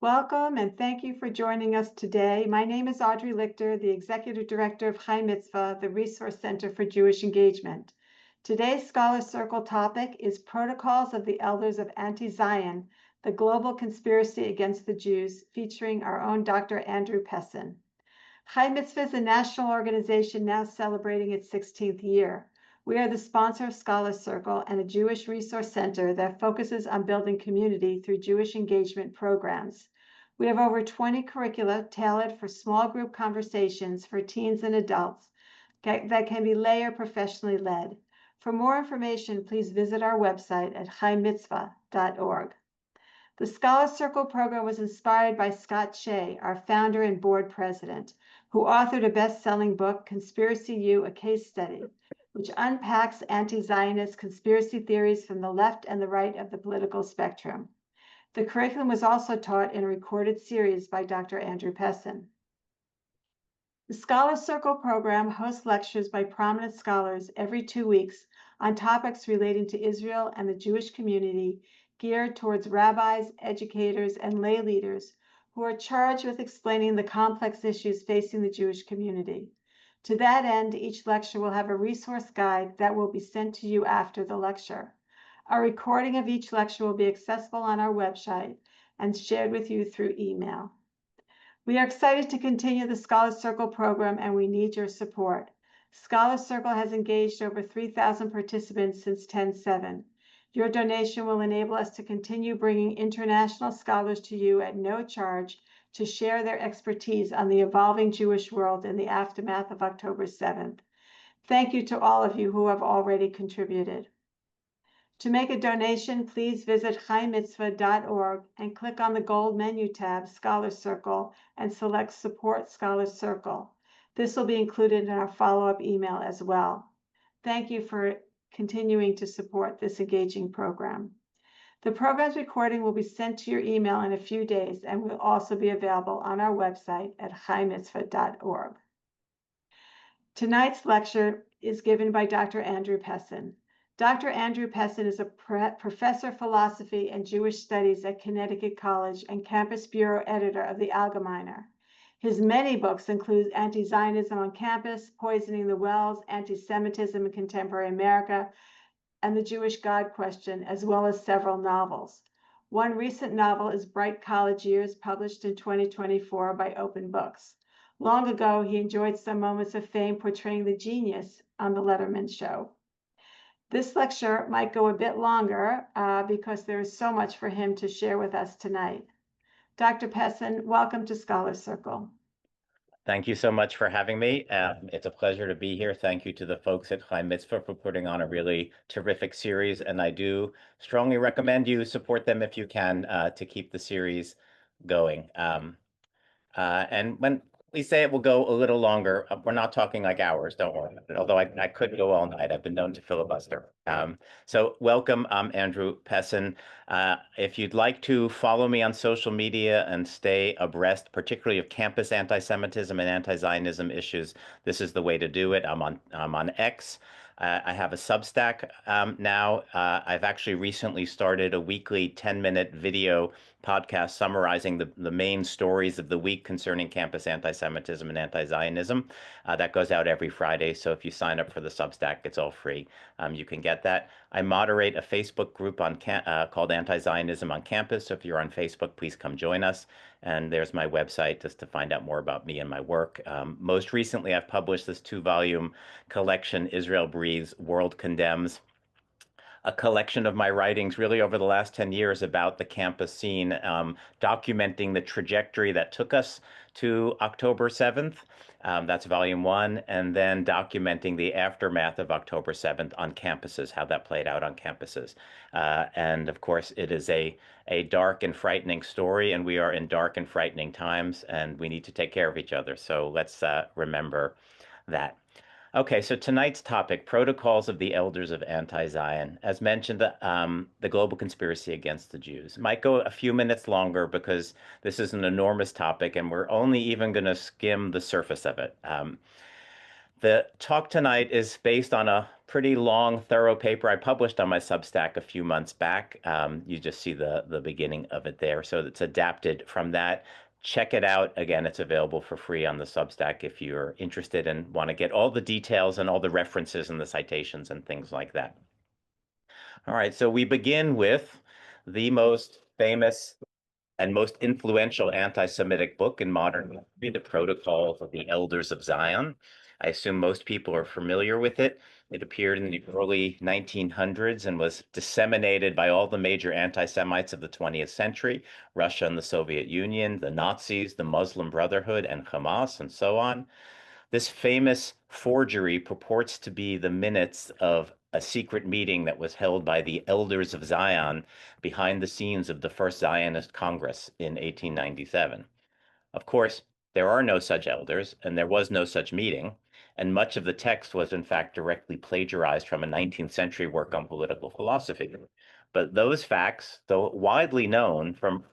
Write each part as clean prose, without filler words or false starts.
Welcome and thank you for joining us today. My name is Audrey Lichter, the Executive Director of Chai Mitzvah, the Resource Center for Jewish Engagement. Today's Scholar Circle topic is Protocols of the Elders of Anti-Zion, the Global Conspiracy Against the Jews, featuring our own Dr. Andrew Pessin. Chai Mitzvah is a national organization now celebrating its 16th year. We are the sponsor of Scholar Circle and a Jewish resource center that focuses on building community through Jewish engagement programs. We have over 20 curricula tailored for small group conversations for teens and adults that can be lay or professionally led. For more information, please visit our website at chaimitzvah.org. The Scholar Circle program was inspired by Scott Shea, our founder and board president, who authored a best-selling book, Conspiracy U, A Case Study, which unpacks anti-Zionist conspiracy theories from the left and the right of the political spectrum. The curriculum was also taught in a recorded series by Dr. Andrew Pessin. The Scholar Circle program hosts lectures by prominent scholars every 2 weeks on topics relating to Israel and the Jewish community, geared towards rabbis, educators, and lay leaders who are charged with explaining the complex issues facing the Jewish community. To that end, each lecture will have a resource guide that will be sent to you after the lecture. A recording of each lecture will be accessible on our website and shared with you through email. We are excited to continue the Scholar Circle program, and we need your support. Scholar Circle has engaged over 3,000 participants since 10/7. Your donation will enable us to continue bringing international scholars to you at no charge to share their expertise on the evolving Jewish world in the aftermath of October 7th. Thank you to all of you who have already contributed. To make a donation, please visit chaimitzvah.org and click on the gold menu tab, Scholar Circle, and select Support Scholar Circle. This will be included in our follow-up email as well. Thank you for continuing to support this engaging program. The program's recording will be sent to your email in a few days and will also be available on our website at chaimitzvah.org. Tonight's lecture is given by Dr. Andrew Pessin. Dr. Andrew Pessin is a professor of philosophy and Jewish studies at Connecticut College and campus bureau editor of the Allgemeiner. His many books include Anti-Zionism on Campus, Poisoning the Wells, Anti-Semitism in Contemporary America, and the Jewish God Question, as well as several novels. One recent novel is Bright College Years, published in 2024 by Open Books. Long ago, he enjoyed some moments of fame portraying the genius on The Letterman Show. This lecture might go a bit longer because there is so much for him to share with us tonight. Dr. Pessin, welcome to Scholar Circle. Thank you so much for having me. It's a pleasure to be here. Thank you to the folks at Chai Mitzvah for putting on a really terrific series, and I do strongly recommend you support them if you can to keep the series going. And when we say it will go a little longer, we're not talking like hours, don't worry. Although I could go all night. I've been known to filibuster. So welcome, I'm Andrew Pessin. If you'd like to follow me on social media and stay abreast, particularly of campus anti-Semitism and anti-Zionism issues, this is the way to do it. I'm on X. I have a Substack now. I've actually recently started a weekly 10-minute video podcast summarizing the main stories of the week concerning campus anti-Semitism and anti-Zionism. That goes out every Friday. So if you sign up for the Substack, it's all free. You can get that. I moderate a Facebook group on called Anti-Zionism on Campus. So if you're on Facebook, please come join us. And there's my website just to find out more about me and my work. Most recently, I've published this 2-volume collection, Israel Breathes, World Condemns, a collection of my writings really over the last 10 years about the campus scene, documenting the trajectory that took us to October 7th. That's volume 1, and then documenting the aftermath of October 7th on campuses, how that played out on campuses. And of course, it is a dark and frightening story, and we are in dark and frightening times, and we need to take care of each other. So let's remember that. Okay, so tonight's topic, Protocols of the Elders of Anti-Zion. As mentioned, the global conspiracy against the Jews. Might go a few minutes longer because this is an enormous topic and we're only even going to skim the surface of it. The talk tonight is based on a pretty long, thorough paper I published on my Substack a few months back. You just see the beginning of it there. So it's adapted from that. Check it out. Again, it's available for free on the Substack if you're interested and want to get all the details and all the references and the citations and things like that. All right, so we begin with the most famous and most influential anti-Semitic book in modern history, The Protocols of the Elders of Zion. I assume most people are familiar with it. It appeared in the early 1900s and was disseminated by all the major anti-Semites of the 20th century, Russia and the Soviet Union, the Nazis, the Muslim Brotherhood, and Hamas, and so on. This famous forgery purports to be the minutes of a secret meeting that was held by the Elders of Zion behind the scenes of the First Zionist Congress in 1897. Of course, there are no such elders, and there was no such meeting, and much of the text was in fact directly plagiarized from a 19th century work on political philosophy. But those facts, though widely known from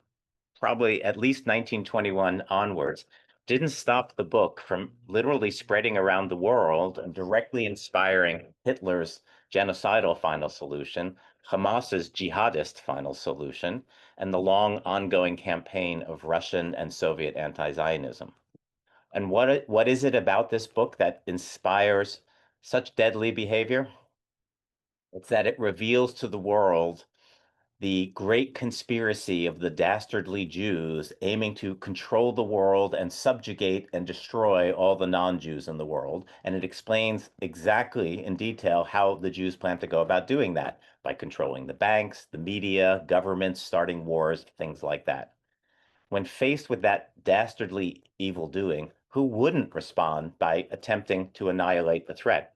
probably at least 1921 onwards, didn't stop the book from literally spreading around the world and directly inspiring Hitler's genocidal final solution, Hamas's jihadist final solution, and the long ongoing campaign of Russian and Soviet anti-Zionism. And what is it about this book that inspires such deadly behavior? It's that it reveals to the world the great conspiracy of the dastardly Jews aiming to control the world and subjugate and destroy all the non-Jews in the world. And it explains exactly in detail how the Jews plan to go about doing that by controlling the banks, the media, governments, starting wars, things like that. When faced with that dastardly evil doing, who wouldn't respond by attempting to annihilate the threat?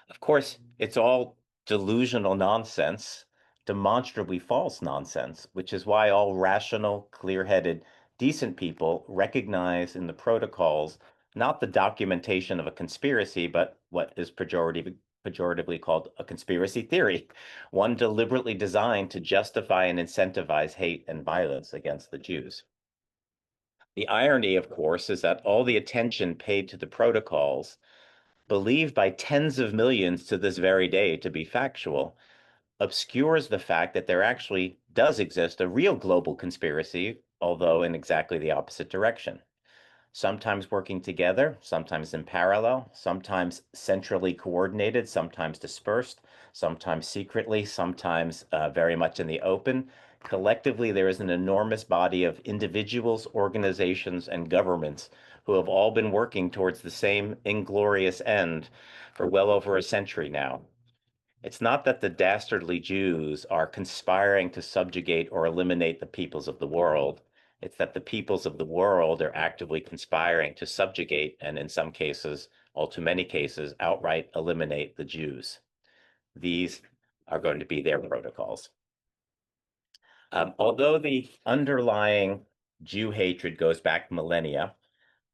Of course, it's all delusional nonsense, demonstrably false nonsense, which is why all rational, clear-headed, decent people recognize in the protocols not the documentation of a conspiracy, but what is pejoratively called a conspiracy theory, one deliberately designed to justify and incentivize hate and violence against the Jews. The irony, of course, is that all the attention paid to the protocols, believed by tens of millions to this very day to be factual, obscures the fact that there actually does exist a real global conspiracy, although in exactly the opposite direction. Sometimes working together, sometimes in parallel, sometimes centrally coordinated, sometimes dispersed, sometimes secretly, sometimes very much in the open. Collectively, there is an enormous body of individuals, organizations, and governments who have all been working towards the same inglorious end for well over a century now. It's not that the dastardly Jews are conspiring to subjugate or eliminate the peoples of the world. It's that the peoples of the world are actively conspiring to subjugate and, in some cases, all too many cases, outright eliminate the Jews. These are going to be their protocols. Although the underlying Jew hatred goes back millennia,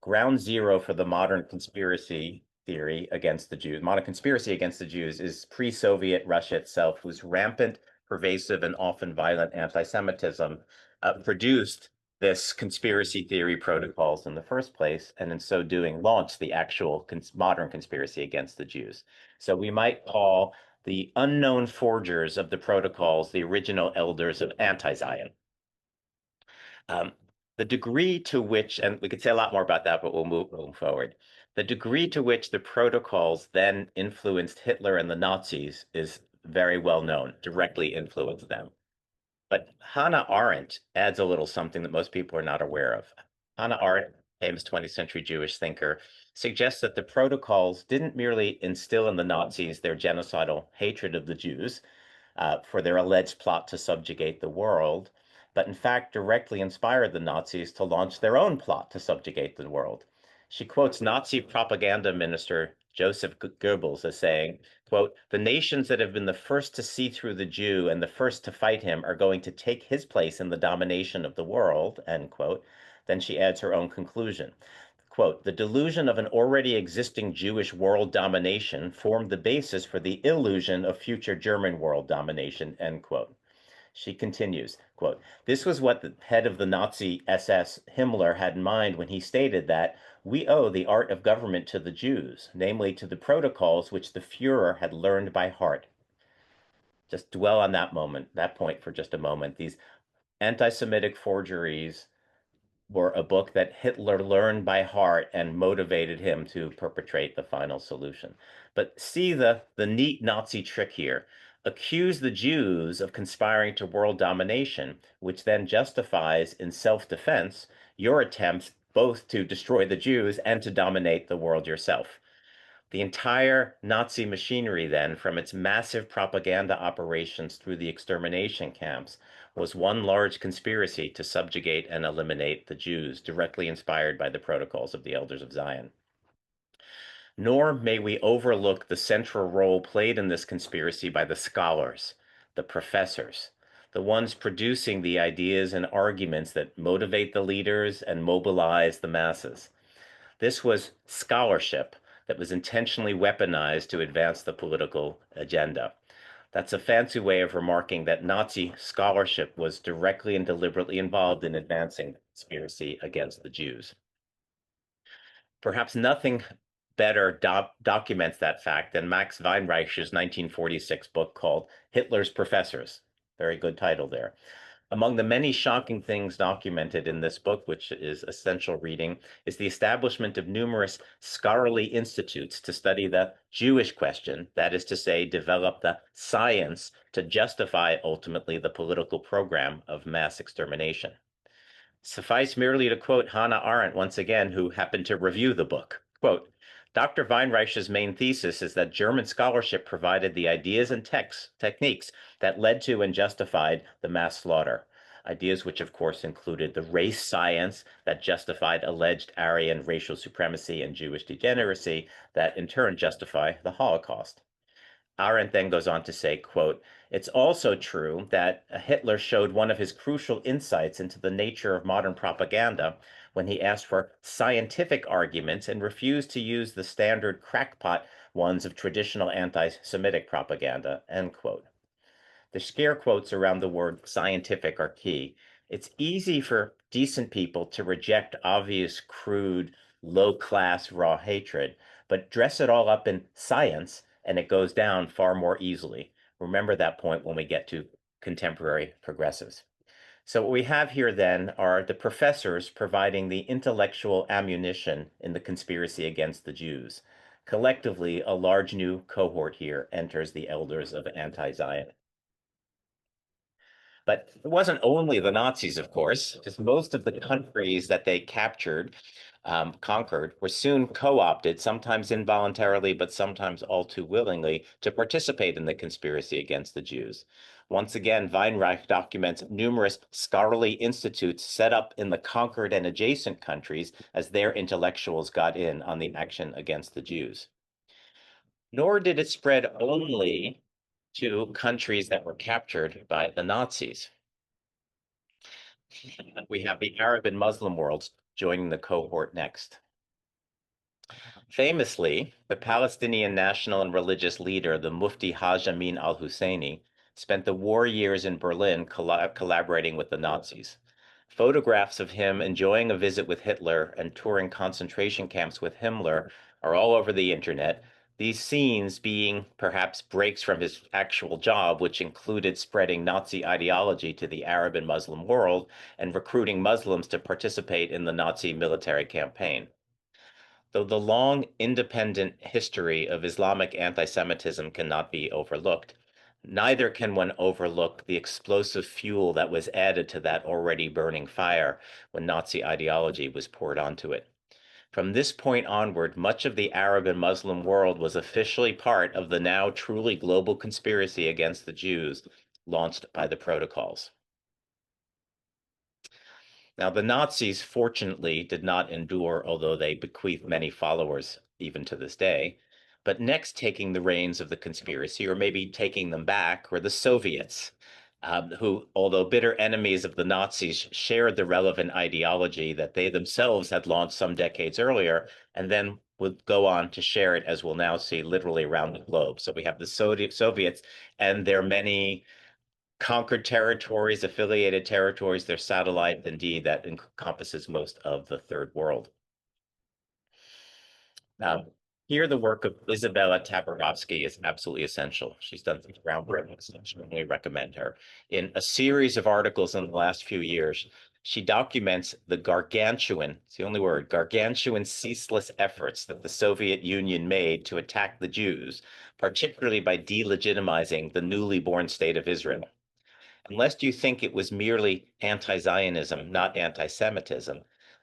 ground zero for the modern conspiracy theory against the Jews, modern conspiracy against the Jews is pre-Soviet Russia itself, whose rampant, pervasive, and often violent anti-Semitism produced this conspiracy theory protocols in the first place, and in so doing launched the actual modern conspiracy against the Jews. So we might call the unknown forgers of the protocols the original elders of anti-Zion. The degree to which, and we could say a lot more about that, but we'll move forward. The degree to which the protocols then influenced Hitler and the Nazis is very well known, directly influenced them. But Hannah Arendt adds a little something that most people are not aware of. Hannah Arendt, famous 20th century Jewish thinker, suggests that the protocols didn't merely instill in the Nazis their genocidal hatred of the Jews for their alleged plot to subjugate the world, but in fact directly inspired the Nazis to launch their own plot to subjugate the world. She quotes Nazi propaganda minister Joseph Goebbels as saying, quote, "The nations that have been the first to see through the Jew and the first to fight him are going to take his place in the domination of the world," end quote. Then she adds her own conclusion. Quote, "The delusion of an already existing Jewish world domination formed the basis for the illusion of future German world domination," end quote. She continues, quote, "This was what the head of the Nazi SS, Himmler, had in mind when he stated that we owe the art of government to the Jews, namely to the protocols which the Führer had learned by heart. Just dwell on that point for just a moment. These anti-Semitic forgeries were a book that Hitler learned by heart and motivated him to perpetrate the final solution. But see the neat Nazi trick here. Accuse the Jews of conspiring to world domination, which then justifies in self-defense your attempts both to destroy the Jews and to dominate the world yourself. The entire Nazi machinery, then, from its massive propaganda operations through the extermination camps, was one large conspiracy to subjugate and eliminate the Jews, directly inspired by the protocols of the Elders of Zion. Nor may we overlook the central role played in this conspiracy by the scholars, the professors, the ones producing the ideas and arguments that motivate the leaders and mobilize the masses. This was scholarship that was intentionally weaponized to advance the political agenda. That's a fancy way of remarking that Nazi scholarship was directly and deliberately involved in advancing the conspiracy against the Jews. Perhaps nothing better documents that fact than Max Weinreich's 1946 book called Hitler's Professors. Very good title there. Among the many shocking things documented in this book, which is essential reading, is the establishment of numerous scholarly institutes to study the Jewish question, that is to say, develop the science to justify ultimately the political program of mass extermination. Suffice merely to quote Hannah Arendt once again, who happened to review the book. Quote, Dr. Weinreich's main thesis is that German scholarship provided the ideas and techniques that led to and justified the mass slaughter. Ideas which, of course, included the race science that justified alleged Aryan racial supremacy and Jewish degeneracy that in turn justify the Holocaust. Arendt then goes on to say, quote, it's also true that Hitler showed one of his crucial insights into the nature of modern propaganda when he asked for scientific arguments and refused to use the standard crackpot ones of traditional anti-Semitic propaganda, end quote. The scare quotes around the word scientific are key. It's easy for decent people to reject obvious, crude, low-class, raw hatred, but dress it all up in science and it goes down far more easily. Remember that point when we get to contemporary progressives. So what we have here then are the professors providing the intellectual ammunition in the conspiracy against the Jews. Collectively, a large new cohort here enters the elders of anti-Zion. But it wasn't only the Nazis, of course, because most of the countries that they captured, conquered, were soon co-opted, sometimes involuntarily, but sometimes all too willingly, to participate in the conspiracy against the Jews. Once again, Weinreich documents numerous scholarly institutes set up in the conquered and adjacent countries as their intellectuals got in on the action against the Jews. Nor did it spread only to countries that were captured by the Nazis. We have the Arab and Muslim worlds joining the cohort next. Famously, the Palestinian national and religious leader, the Mufti Haj Amin al-Husseini, spent the war years in Berlin collaborating with the Nazis. Photographs of him enjoying a visit with Hitler and touring concentration camps with Himmler are all over the internet. These scenes being perhaps breaks from his actual job, which included spreading Nazi ideology to the Arab and Muslim world and recruiting Muslims to participate in the Nazi military campaign. Though the long, independent history of Islamic anti-Semitism cannot be overlooked, neither can one overlook the explosive fuel that was added to that already burning fire when Nazi ideology was poured onto it. From this point onward, much of the Arab and Muslim world was officially part of the now truly global conspiracy against the Jews launched by the protocols. Now, the Nazis, fortunately, did not endure, although they bequeathed many followers even to this day. But next taking the reins of the conspiracy, or maybe taking them back, were the Soviets, who, although bitter enemies of the Nazis, shared the relevant ideology that they themselves had launched some decades earlier, and then would go on to share it, as we'll now see, literally around the globe. So we have the Soviets and their many conquered territories, affiliated territories, their satellite, indeed, that encompasses most of the third world. Here, the work of Isabella Tabarovsky is absolutely essential. She's done some groundbreaking stuff. I strongly recommend her. In a series of articles in the last few years, she documents the gargantuan, it's the only word, gargantuan ceaseless efforts that the Soviet Union made to attack the Jews, particularly by delegitimizing the newly born state of Israel. Unless you think it was merely anti-Zionism, not anti-Semitism,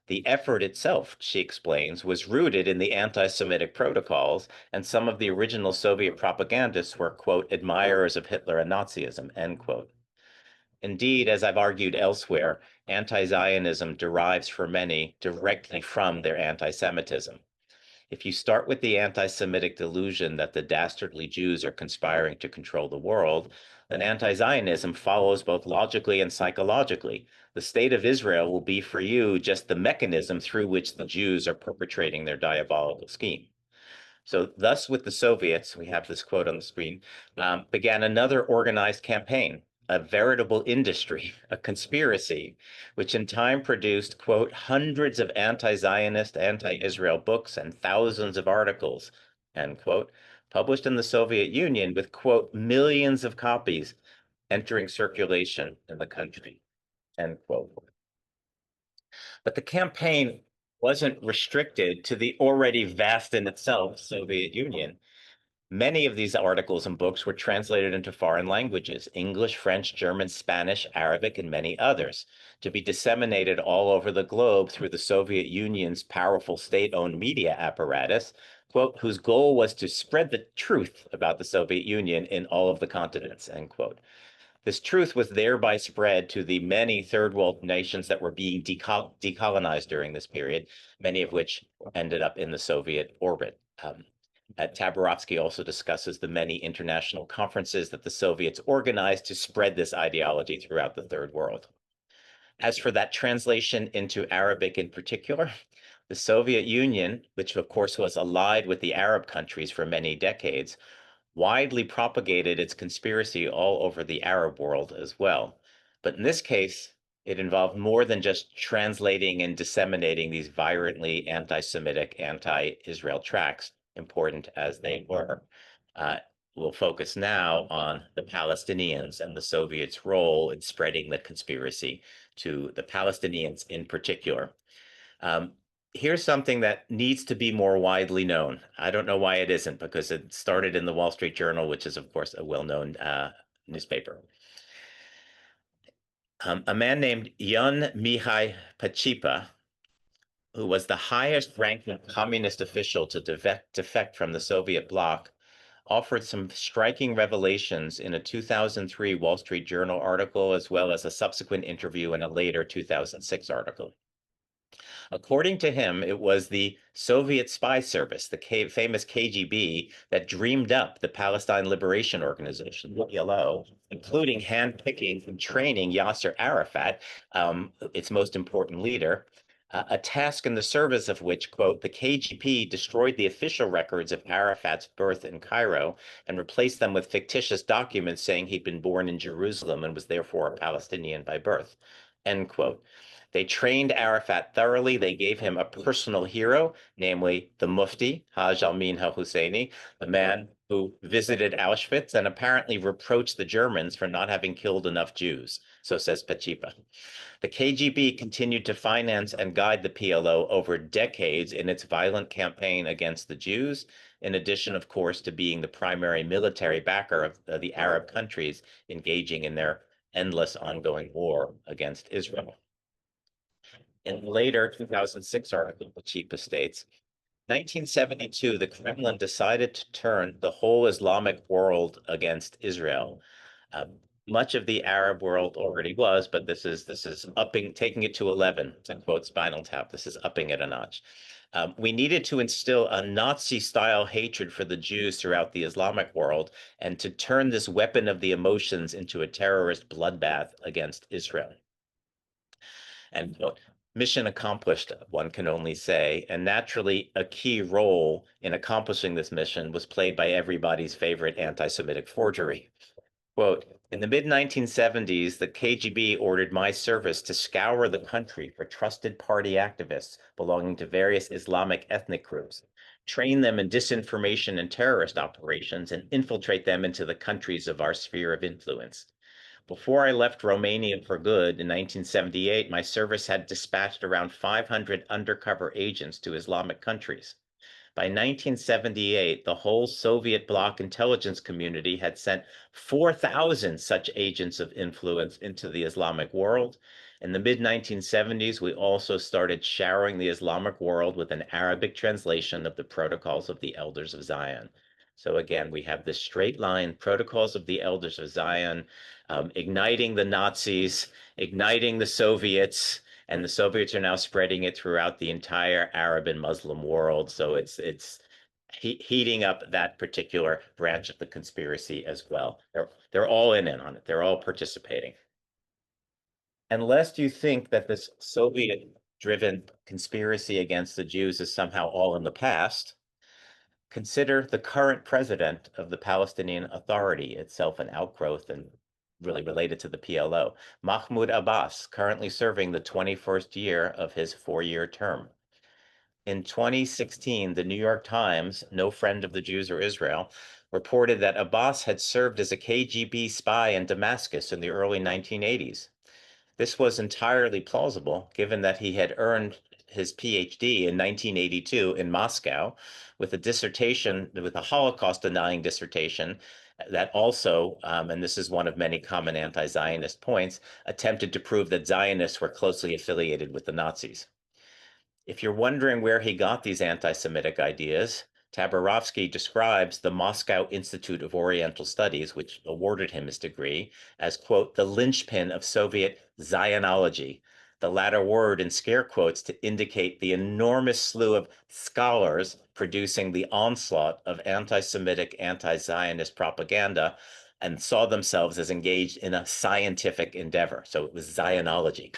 the effort itself, she explains, was rooted in the anti-Semitic protocols, and some of the original Soviet propagandists were, quote, admirers of Hitler and Nazism, end quote. Indeed, as I've argued elsewhere, anti-Zionism derives for many directly from their anti-Semitism. If you start with the anti-Semitic delusion that the dastardly Jews are conspiring to control the world, then anti-Zionism follows both logically and psychologically. The state of Israel will be for you just the mechanism through which the Jews are perpetrating their diabolical scheme. So thus with the Soviets, we have this quote on the screen, began another organized campaign, a veritable industry, a conspiracy, which in time produced, quote, hundreds of anti-Zionist, anti-Israel books and thousands of articles, end quote, published in the Soviet Union with, quote, millions of copies entering circulation in the country, end quote. But the campaign wasn't restricted to the already vast in itself Soviet Union. Many of these articles and books were translated into foreign languages, English, French, German, Spanish, Arabic, and many others, to be disseminated all over the globe through the Soviet Union's powerful state-owned media apparatus, quote, whose goal was to spread the truth about the Soviet Union in all of the continents, end quote. This truth was thereby spread to the many third world nations that were being decolonized during this period, many of which ended up in the Soviet orbit. Tabarovsky also discusses the many international conferences that the Soviets organized to spread this ideology throughout the third world. As for that translation into Arabic in particular, the Soviet Union, which of course was allied with the Arab countries for many decades, widely propagated its conspiracy all over the Arab world as well. But in this case, it involved more than just translating and disseminating these virulently anti-Semitic, anti-Israel tracts, important as they were. We'll focus now on the Palestinians and the Soviets' role in spreading the conspiracy to the Palestinians in particular. Here's something that needs to be more widely known. I don't know why it isn't, because it started in the Wall Street Journal, which is, of course, a well-known newspaper. A man named Yun Mihai Pachipa, who was the highest ranking communist official to defect from the Soviet bloc, offered some striking revelations in a 2003 Wall Street Journal article, as well as a subsequent interview in a later 2006 article. According to him, it was the Soviet spy service, the famous KGB, that dreamed up the Palestine Liberation Organization, the PLO, including handpicking and training Yasser Arafat, its most important leader, a task in the service of which, quote, the KGB destroyed the official records of Arafat's birth in Cairo and replaced them with fictitious documents saying he'd been born in Jerusalem and was therefore a Palestinian by birth, end quote. They trained Arafat thoroughly. They gave him a personal hero, namely the Mufti, Haj Amin al-Husseini, the man who visited Auschwitz and apparently reproached the Germans for not having killed enough Jews, so says Pachipa. The KGB continued to finance and guide the PLO over decades in its violent campaign against the Jews, in addition, of course, to being the primary military backer of the Arab countries engaging in their endless ongoing war against Israel. In the later 2006 article, Pachipa states, 1972, the Kremlin decided to turn the whole Islamic world against Israel. Much of the Arab world already was, but this is upping, taking it to 11, to quote Spinal Tap. This is upping it a notch. We needed to instill a Nazi-style hatred for the Jews throughout the Islamic world and to turn this weapon of the emotions into a terrorist bloodbath against Israel. End quote. Mission accomplished, one can only say, and naturally a key role in accomplishing this mission was played by everybody's favorite anti-Semitic forgery. Quote, in the mid-1970s, the KGB ordered my service to scour the country for trusted party activists belonging to various Islamic ethnic groups, train them in disinformation and terrorist operations, and infiltrate them into the countries of our sphere of influence. Before I left Romania for good in 1978, my service had dispatched around 500 undercover agents to Islamic countries. By 1978, the whole Soviet bloc intelligence community had sent 4,000 such agents of influence into the Islamic world. In the mid 1970s, we also started showering the Islamic world with an Arabic translation of the Protocols of the Elders of Zion. So again, we have this straight line, Protocols of the Elders of Zion, igniting the Nazis, igniting the Soviets, and the Soviets are now spreading it throughout the entire Arab and Muslim world. So it's heating up that particular branch of the conspiracy as well. They're all in on it. They're all participating. And lest you think that this Soviet-driven conspiracy against the Jews is somehow all in the past, consider the current president of the Palestinian Authority, itself an outgrowth and really related to the PLO, Mahmoud Abbas, currently serving the 21st year of his 4-year term. In 2016, the New York Times, no friend of the Jews or Israel, reported that Abbas had served as a KGB spy in Damascus in the early 1980s. This was entirely plausible, given that he had earned his PhD in 1982 in Moscow with a dissertation, with a Holocaust-denying dissertation that also, and this is one of many common anti-Zionist points, attempted to prove that Zionists were closely affiliated with the Nazis. If you're wondering where he got these anti-Semitic ideas, Tabarovsky describes the Moscow Institute of Oriental Studies, which awarded him his degree, as, quote, the linchpin of Soviet Zionology, the latter word in scare quotes to indicate the enormous slew of scholars producing the onslaught of anti-Semitic, anti-Zionist propaganda, and saw themselves as engaged in a scientific endeavor. So it was Zionology.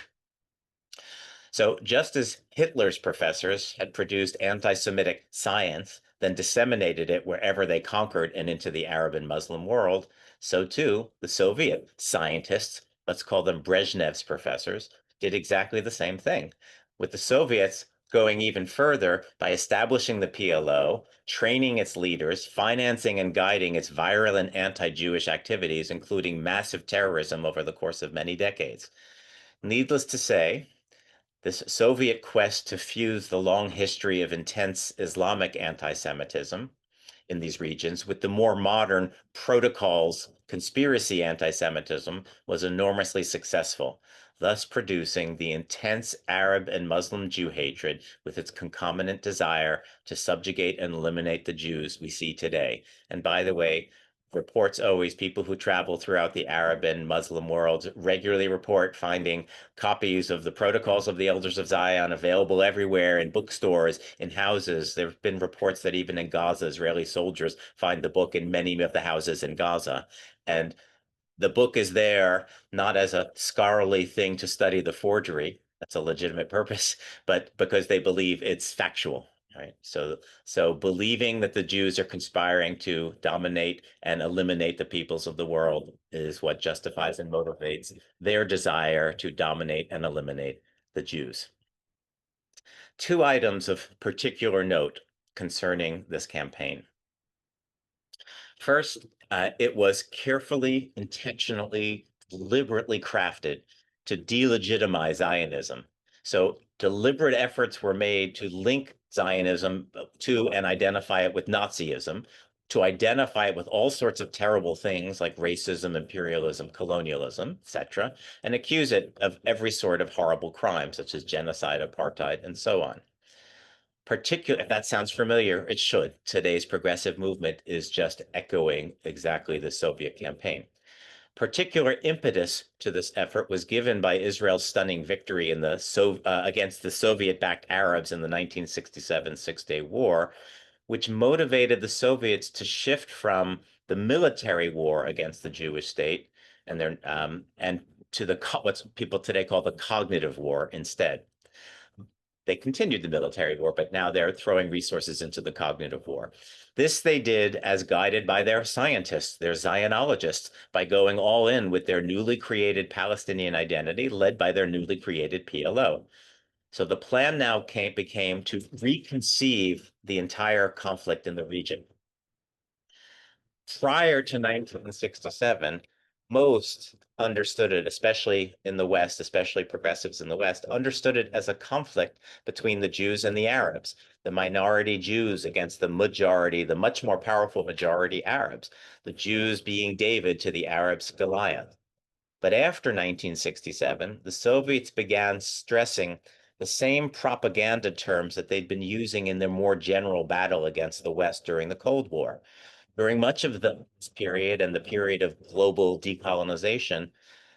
So just as Hitler's professors had produced anti-Semitic science, then disseminated it wherever they conquered and into the Arab and Muslim world, so too the Soviet scientists, let's call them Brezhnev's professors, did exactly the same thing, with the Soviets going even further by establishing the PLO, training its leaders, financing and guiding its virulent anti-Jewish activities, including massive terrorism over the course of many decades. Needless to say, this Soviet quest to fuse the long history of intense Islamic anti-Semitism in these regions with the more modern protocols conspiracy anti-Semitism was enormously successful, thus producing the intense Arab and Muslim Jew hatred with its concomitant desire to subjugate and eliminate the Jews we see today. And by the way, reports always, people who travel throughout the Arab and Muslim worlds regularly report finding copies of the Protocols of the Elders of Zion available everywhere in bookstores, in houses. There have been reports that even in Gaza, Israeli soldiers find the book in many of the houses in Gaza. And the book is there not as a scholarly thing to study the forgery, that's a legitimate purpose, but because they believe it's factual. Right. So believing that the Jews are conspiring to dominate and eliminate the peoples of the world is what justifies and motivates their desire to dominate and eliminate the Jews. Two items of particular note concerning this campaign. First, it was carefully, intentionally, deliberately crafted to delegitimize Zionism. So deliberate efforts were made to link Zionism to and identify it with Nazism, to identify it with all sorts of terrible things like racism, imperialism, colonialism, etc., and accuse it of every sort of horrible crime, such as genocide, apartheid, and so on. If that sounds familiar, it should. Today's progressive movement is just echoing exactly the Soviet campaign. Particular impetus to this effort was given by Israel's stunning victory in against the Soviet-backed Arabs in the 1967 Six-Day War, which motivated the Soviets to shift from the military war against the Jewish state and to what people today call the cognitive war instead. They continued the military war, but now they're throwing resources into the cognitive war. This they did as guided by their scientists, their Zionologists, by going all in with their newly created Palestinian identity, led by their newly created PLO. So the plan now became to reconceive the entire conflict in the region. Prior to 1967, most understood it, especially in the West, especially progressives in the West, understood it as a conflict between the Jews and the Arabs, the minority Jews against the majority, the much more powerful majority Arabs, the Jews being David to the Arabs Goliath. But after 1967, the Soviets began stressing the same propaganda terms that they'd been using in their more general battle against the West during the Cold War. During much of this period and the period of global decolonization,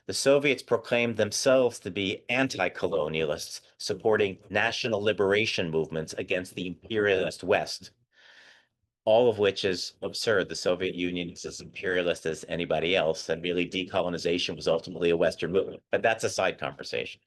the Soviets proclaimed themselves to be anti-colonialists, supporting national liberation movements against the imperialist West, all of which is absurd. The Soviet Union is as imperialist as anybody else, and really decolonization was ultimately a Western movement. But that's a side conversation.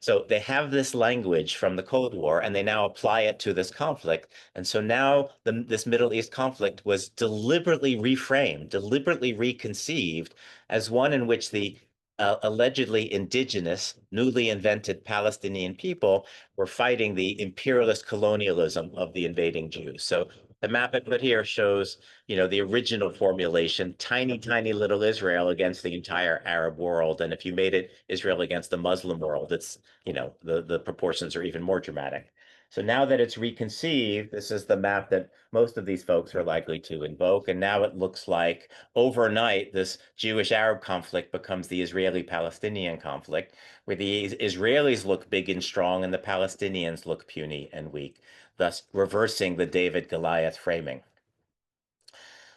So they have this language from the Cold War, and they now apply it to this conflict. And so now this Middle East conflict was deliberately reframed, deliberately reconceived as one in which the allegedly indigenous, newly invented Palestinian people were fighting the imperialist colonialism of the invading Jews. So the map I put here shows, the original formulation, tiny, tiny little Israel against the entire Arab world. And if you made it Israel against the Muslim world, it's, the proportions are even more dramatic. So now that it's reconceived, this is the map that most of these folks are likely to invoke. And now it looks like overnight, this Jewish-Arab conflict becomes the Israeli-Palestinian conflict, where the Israelis look big and strong and the Palestinians look puny and weak, thus reversing the David-Goliath framing.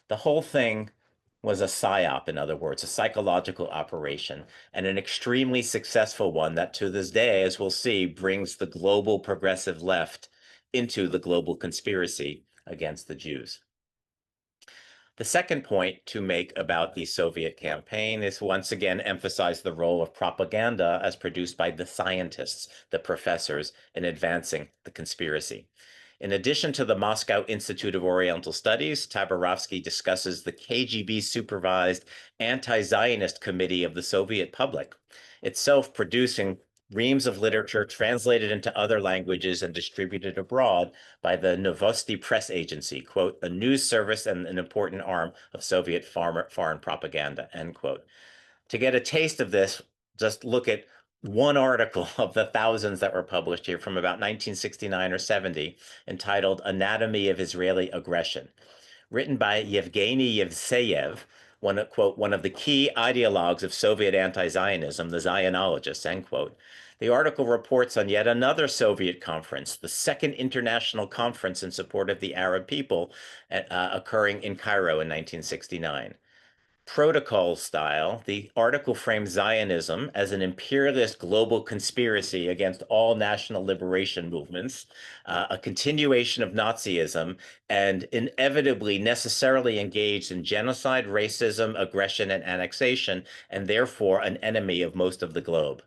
The whole thing was a psyop, in other words, a psychological operation, and an extremely successful one that to this day, as we'll see, brings the global progressive left into the global conspiracy against the Jews. The second point to make about the Soviet campaign is once again emphasize the role of propaganda as produced by the scientists, the professors, in advancing the conspiracy. In addition to the Moscow Institute of Oriental Studies, Tabarovsky discusses the KGB-supervised anti-Zionist committee of the Soviet public, itself producing reams of literature translated into other languages and distributed abroad by the Novosti press agency, quote, a news service and an important arm of Soviet foreign propaganda, end quote. To get a taste of this, just look at one article of the thousands that were published here from about 1969 or 70, entitled Anatomy of Israeli Aggression, written by Yevgeny Yevseyev, one of the key ideologues of Soviet anti-Zionism, the Zionologists, end quote. The article reports on yet another Soviet conference, the Second International Conference in Support of the Arab People, occurring in Cairo in 1969. Protocol style, the article frames Zionism as an imperialist global conspiracy against all national liberation movements, a continuation of Nazism, and inevitably necessarily engaged in genocide, racism, aggression, and annexation, and therefore an enemy of most of the globe.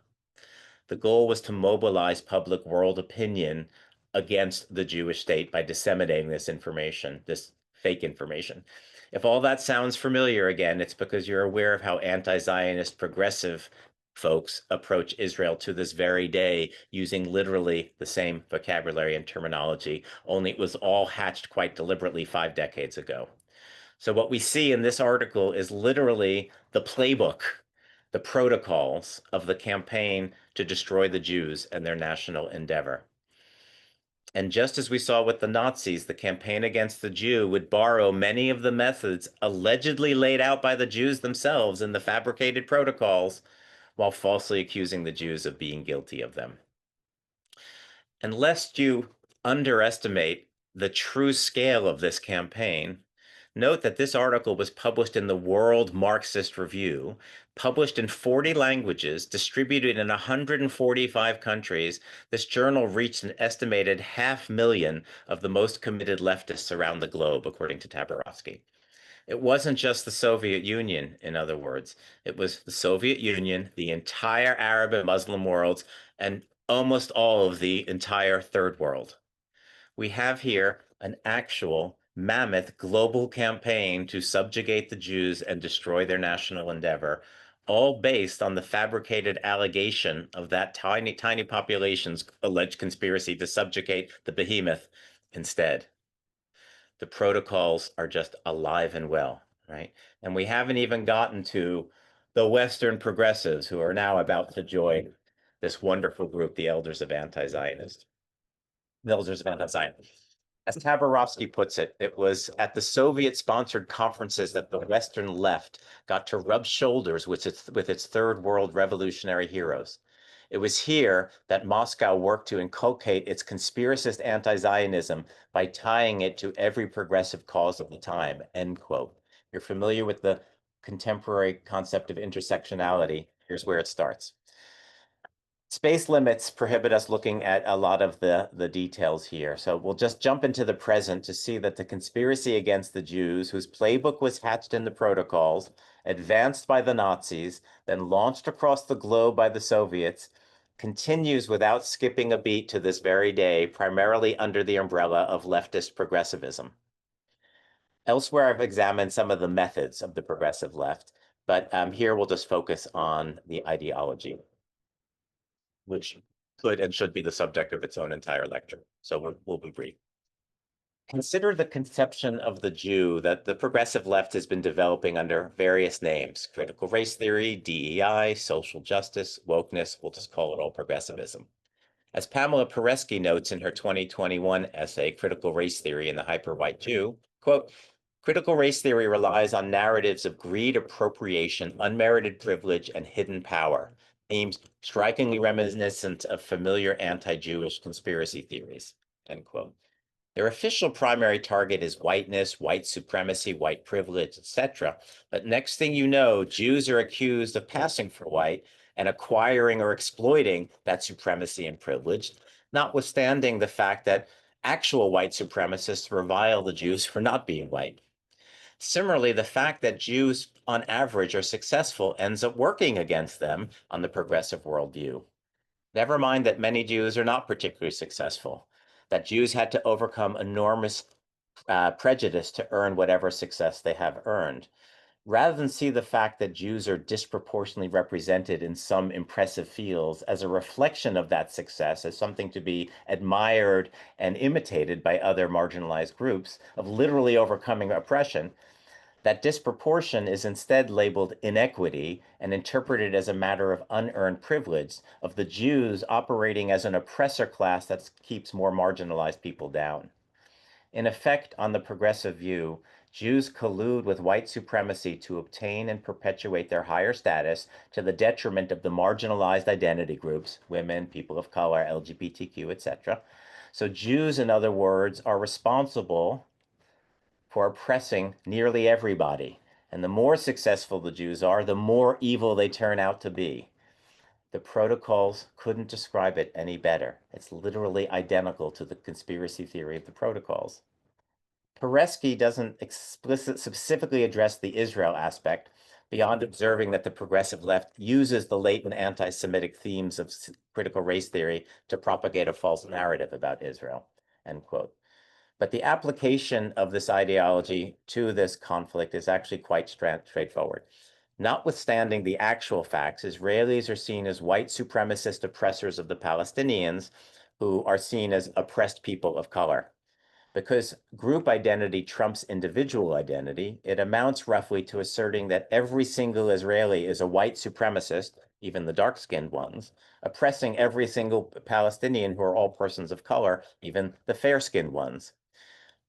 The goal was to mobilize public world opinion against the Jewish state by disseminating this information, this fake information. If all that sounds familiar again, it's because you're aware of how anti-Zionist progressive folks approach Israel to this very day using literally the same vocabulary and terminology, only it was all hatched quite deliberately 5 decades ago. So what we see in this article is literally the playbook, the protocols of the campaign to destroy the Jews and their national endeavor. And just as we saw with the Nazis, the campaign against the Jew would borrow many of the methods allegedly laid out by the Jews themselves in the fabricated protocols, while falsely accusing the Jews of being guilty of them. And lest you underestimate the true scale of this campaign, note that this article was published in the World Marxist Review, published in 40 languages, distributed in 145 countries. This journal reached an estimated 500,000 of the most committed leftists around the globe, according to Tabarovsky. It wasn't just the Soviet Union, in other words. It was the Soviet Union, the entire Arab and Muslim worlds, and almost all of the entire Third World. We have here an actual mammoth global campaign to subjugate the Jews and destroy their national endeavor, all based on the fabricated allegation of that tiny, tiny population's alleged conspiracy to subjugate the behemoth instead. The protocols are just alive and well, right? And we haven't even gotten to the Western progressives who are now about to join this wonderful group, the Elders of Anti-Zionist. The Elders of Anti-Zionism. As Tabarovsky puts it, it was at the Soviet-sponsored conferences that the Western left got to rub shoulders with its third world revolutionary heroes. It was here that Moscow worked to inculcate its conspiracist anti-Zionism by tying it to every progressive cause of the time, end quote. You're familiar with the contemporary concept of intersectionality. Here's where it starts. Space limits prohibit us looking at a lot of the details here. So we'll just jump into the present to see that the conspiracy against the Jews, whose playbook was hatched in the protocols, advanced by the Nazis, then launched across the globe by the Soviets, continues without skipping a beat to this very day, primarily under the umbrella of leftist progressivism. Elsewhere, I've examined some of the methods of the progressive left, but here we'll just focus on the ideology, which could and should be the subject of its own entire lecture. So we'll be brief. Consider the conception of the Jew that the progressive left has been developing under various names: critical race theory, DEI, social justice, wokeness. We'll just call it all progressivism. As Pamela Paresky notes in her 2021 essay, Critical Race Theory and the Hyper-White Jew, quote, critical race theory relies on narratives of greed, appropriation, unmerited privilege, and hidden power, themes strikingly reminiscent of familiar anti-Jewish conspiracy theories, end quote. Their official primary target is whiteness, white supremacy, white privilege, etc. But next thing you know, Jews are accused of passing for white and acquiring or exploiting that supremacy and privilege, notwithstanding the fact that actual white supremacists revile the Jews for not being white. Similarly, the fact that Jews on average are successful ends up working against them on the progressive worldview. Never mind that many Jews are not particularly successful, that Jews had to overcome enormous prejudice to earn whatever success they have earned. Rather than see the fact that Jews are disproportionately represented in some impressive fields as a reflection of that success, as something to be admired and imitated by other marginalized groups, of literally overcoming oppression, that disproportion is instead labeled inequity and interpreted as a matter of unearned privilege, of the Jews operating as an oppressor class that keeps more marginalized people down. In effect, on the progressive view, Jews collude with white supremacy to obtain and perpetuate their higher status to the detriment of the marginalized identity groups, women, people of color, LGBTQ, etc. So Jews, in other words, are responsible for oppressing nearly everybody. And the more successful the Jews are, the more evil they turn out to be. The protocols couldn't describe it any better. It's literally identical to the conspiracy theory of the protocols. Paresky doesn't specifically address the Israel aspect, beyond observing that the progressive left uses the latent anti-Semitic themes of critical race theory to propagate a false narrative about Israel, end quote. But the application of this ideology to this conflict is actually quite straightforward. Notwithstanding the actual facts, Israelis are seen as white supremacist oppressors of the Palestinians, who are seen as oppressed people of color. Because group identity trumps individual identity, it amounts roughly to asserting that every single Israeli is a white supremacist, even the dark-skinned ones, oppressing every single Palestinian who are all persons of color, even the fair-skinned ones.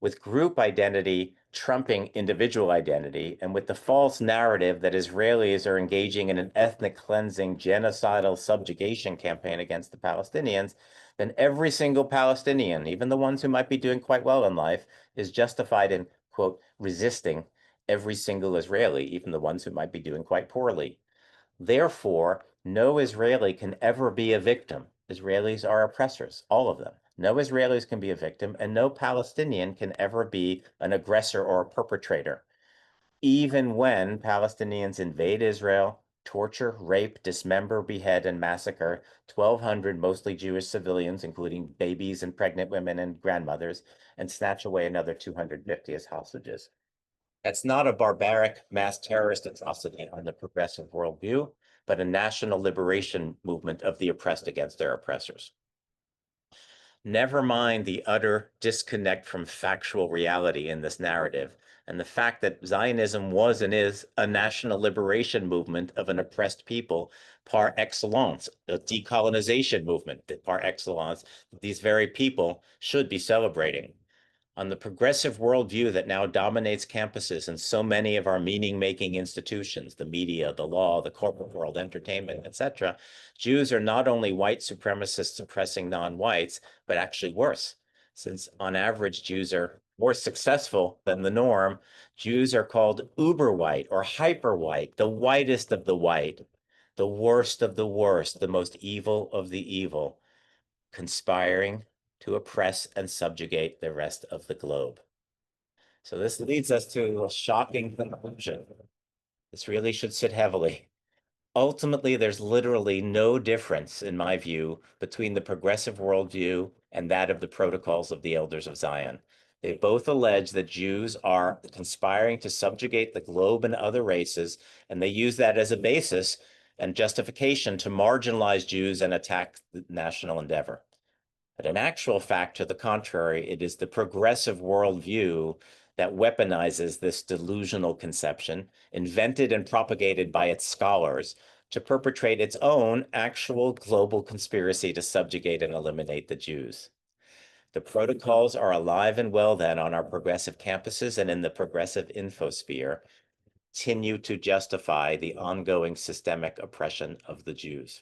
With group identity trumping individual identity, and with the false narrative that Israelis are engaging in an ethnic cleansing, genocidal subjugation campaign against the Palestinians, then every single Palestinian, even the ones who might be doing quite well in life, is justified in, quote, resisting every single Israeli, even the ones who might be doing quite poorly. Therefore, no Israeli can ever be a victim. Israelis are oppressors, all of them. No Israelis can be a victim, and no Palestinian can ever be an aggressor or a perpetrator. Even when Palestinians invade Israel, torture, rape, dismember, behead, and massacre 1,200 mostly Jewish civilians, including babies and pregnant women and grandmothers, and snatch away another 250 as hostages. That's not a barbaric mass terrorist atrocity on the progressive worldview, but a national liberation movement of the oppressed against their oppressors. Never mind the utter disconnect from factual reality in this narrative, and the fact that Zionism was and is a national liberation movement of an oppressed people par excellence, a decolonization movement par excellence. These very people should be celebrating. On the progressive worldview that now dominates campuses and so many of our meaning-making institutions, the media, the law, the corporate world, entertainment, etc., Jews are not only white supremacists oppressing non-whites, but actually worse. Since on average, Jews are more successful than the norm, Jews are called uber white or hyper white, the whitest of the white, the worst of the worst, the most evil of the evil, conspiring to oppress and subjugate the rest of the globe. So this leads us to a shocking conclusion. This really should sit heavily. Ultimately, there's literally no difference, in my view, between the progressive worldview and that of the protocols of the elders of Zion. They both allege that Jews are conspiring to subjugate the globe and other races, and they use that as a basis and justification to marginalize Jews and attack the national endeavor. But in actual fact, to the contrary, it is the progressive worldview that weaponizes this delusional conception, invented and propagated by its scholars, to perpetrate its own actual global conspiracy to subjugate and eliminate the Jews. The protocols are alive and well then on our progressive campuses and in the progressive infosphere, continue to justify the ongoing systemic oppression of the Jews.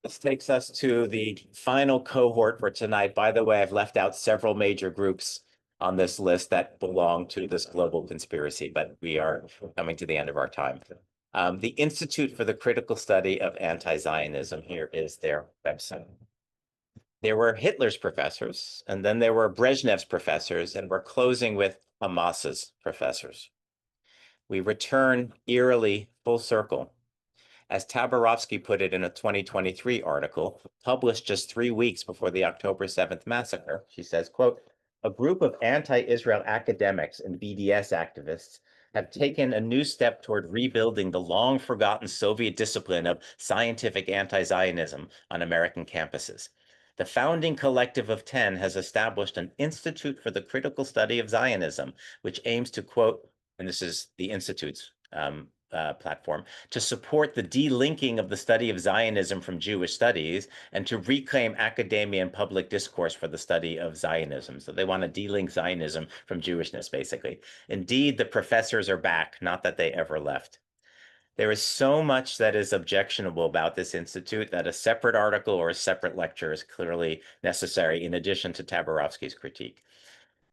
This takes us to the final cohort for tonight. By the way, I've left out several major groups on this list that belong to this global conspiracy, but we are coming to the end of our time. The Institute for the Critical Study of Anti-Zionism, here is their website. There were Hitler's professors, and then there were Brezhnev's professors, and we're closing with Hamas's professors. We return eerily full circle. As Tabarovsky put it in a 2023 article, published just 3 weeks before the October 7th massacre, she says, quote, "A group of anti-Israel academics and BDS activists have taken a new step toward rebuilding the long-forgotten Soviet discipline of scientific anti-Zionism on American campuses. The founding collective of 10 has established an Institute for the Critical Study of Zionism, which aims to, quote, and this is the Institute's platform, to support the delinking of the study of Zionism from Jewish studies and to reclaim academia and public discourse for the study of Zionism." So they want to delink Zionism from Jewishness, basically. Indeed, the professors are back, not that they ever left. There is so much that is objectionable about this institute that a separate article or a separate lecture is clearly necessary in addition to Tabarovsky's critique.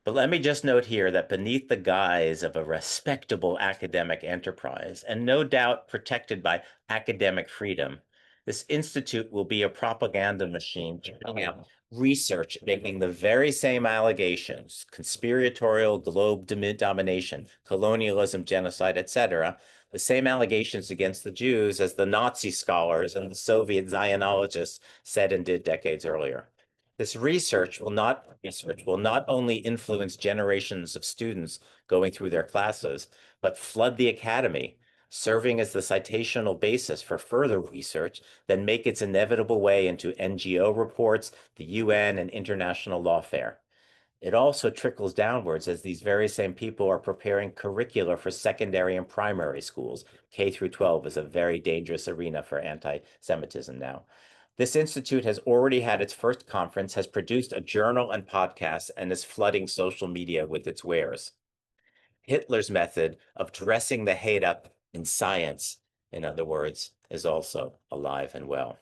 But let me just note here that beneath the guise of a respectable academic enterprise, and no doubt protected by academic freedom, this institute will be a propaganda machine churning out research making the very same allegations, conspiratorial globe domination, colonialism, genocide, etc., the same allegations against the Jews as the Nazi scholars and the Soviet Zionologists said and did decades earlier. This research will not only influence generations of students going through their classes, but flood the academy, serving as the citational basis for further research, then make its inevitable way into NGO reports, the UN, and international lawfare. It also trickles downwards as these very same people are preparing curricula for secondary and primary schools. K through 12 is a very dangerous arena for anti-Semitism now. This institute has already had its first conference, has produced a journal and podcast, and is flooding social media with its wares. Hitler's method of dressing the hate up in science, in other words, is also alive and well.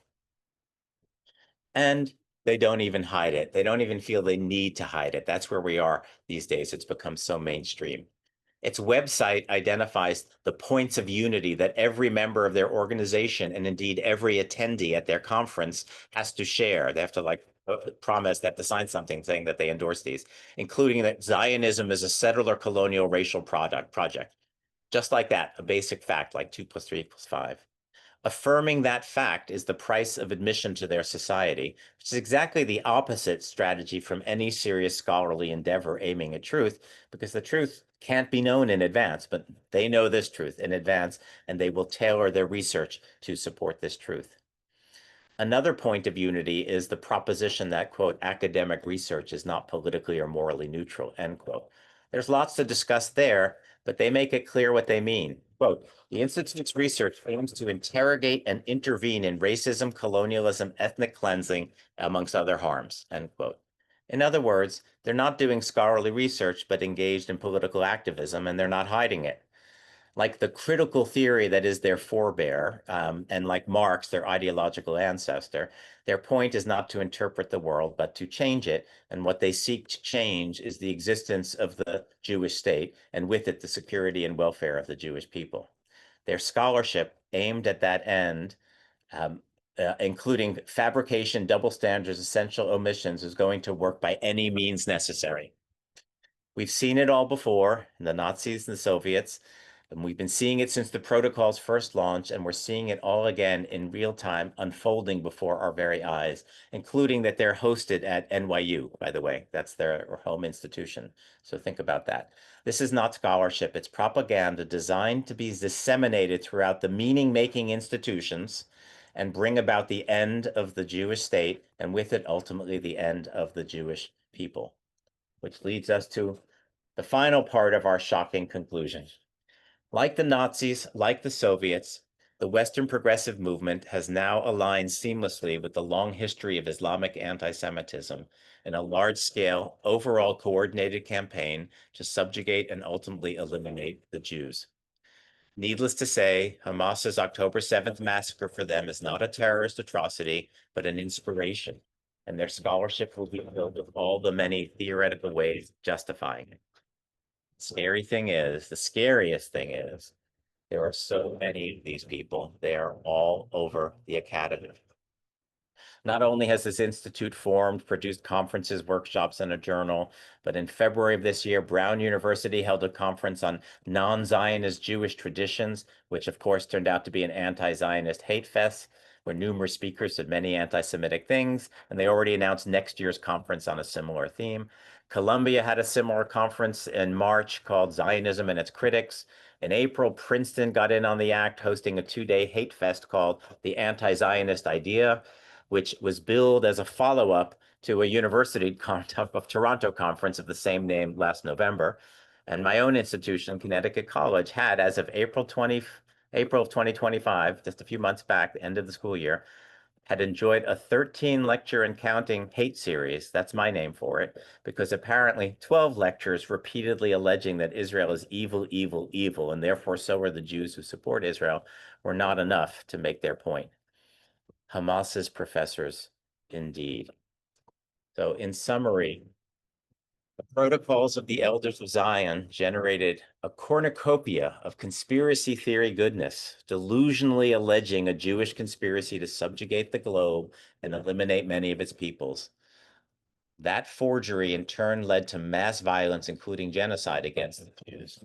And they don't even hide it. They don't even feel they need to hide it. That's where we are these days. It's become so mainstream. Its website identifies the points of unity that every member of their organization and indeed every attendee at their conference has to share. They have to promise, they have to sign something saying that they endorse these, including that Zionism is a settler colonial racial project. Just like that, a basic fact like 2 + 3 = 5. Affirming that fact is the price of admission to their society, which is exactly the opposite strategy from any serious scholarly endeavor aiming at truth, because the truth can't be known in advance, but they know this truth in advance, and they will tailor their research to support this truth. Another point of unity is the proposition that, quote, academic research is not politically or morally neutral, end quote. There's lots to discuss there, but they make it clear what they mean. Quote, the Institute's research aims to interrogate and intervene in racism, colonialism, ethnic cleansing, amongst other harms, end quote. In other words, they're not doing scholarly research, but engaged in political activism, and they're not hiding it. Like the critical theory that is their forebear, and like Marx, their ideological ancestor, their point is not to interpret the world, but to change it. And what they seek to change is the existence of the Jewish state, and with it, the security and welfare of the Jewish people. Their scholarship aimed at that end, including fabrication, double standards, essential omissions, is going to work by any means necessary. We've seen it all before, the Nazis and the Soviets, and we've been seeing it since the protocol's first launch, and we're seeing it all again in real time unfolding before our very eyes, including that they're hosted at NYU, by the way. That's their home institution. So think about that. This is not scholarship. It's propaganda designed to be disseminated throughout the meaning-making institutions and bring about the end of the Jewish state, and with it, ultimately, the end of the Jewish people. Which leads us to the final part of our shocking conclusion. Like the Nazis, like the Soviets, the Western progressive movement has now aligned seamlessly with the long history of Islamic anti-Semitism in a large-scale, overall coordinated campaign to subjugate and ultimately eliminate the Jews. Needless to say, Hamas's October 7th massacre for them is not a terrorist atrocity, but an inspiration, and their scholarship will be filled with all the many theoretical ways justifying it. The scariest thing is, there are so many of these people. They are all over the academy. Not only has this institute formed, produced conferences, workshops, and a journal, but in February of this year, Brown University held a conference on non-Zionist Jewish traditions, which of course turned out to be an anti-Zionist hate fest, where numerous speakers said many anti-Semitic things, and they already announced next year's conference on a similar theme. Columbia had a similar conference in March called Zionism and Its Critics. In April, Princeton got in on the act, hosting a two-day hate fest called The Anti-Zionist Idea, which was billed as a follow-up to a University of Toronto conference of the same name last November. And my own institution, Connecticut College, had, as of April of 2025, just a few months back, the end of the school year, had enjoyed a 13 lecture and counting hate series. That's my name for it, because apparently 12 lectures repeatedly alleging that Israel is evil, evil, evil, and therefore so are the Jews who support Israel, were not enough to make their point. Hamas's professors, indeed. So in summary, the protocols of the elders of Zion generated a cornucopia of conspiracy theory goodness, delusionally alleging a Jewish conspiracy to subjugate the globe and eliminate many of its peoples. That forgery in turn led to mass violence, including genocide against the Jews.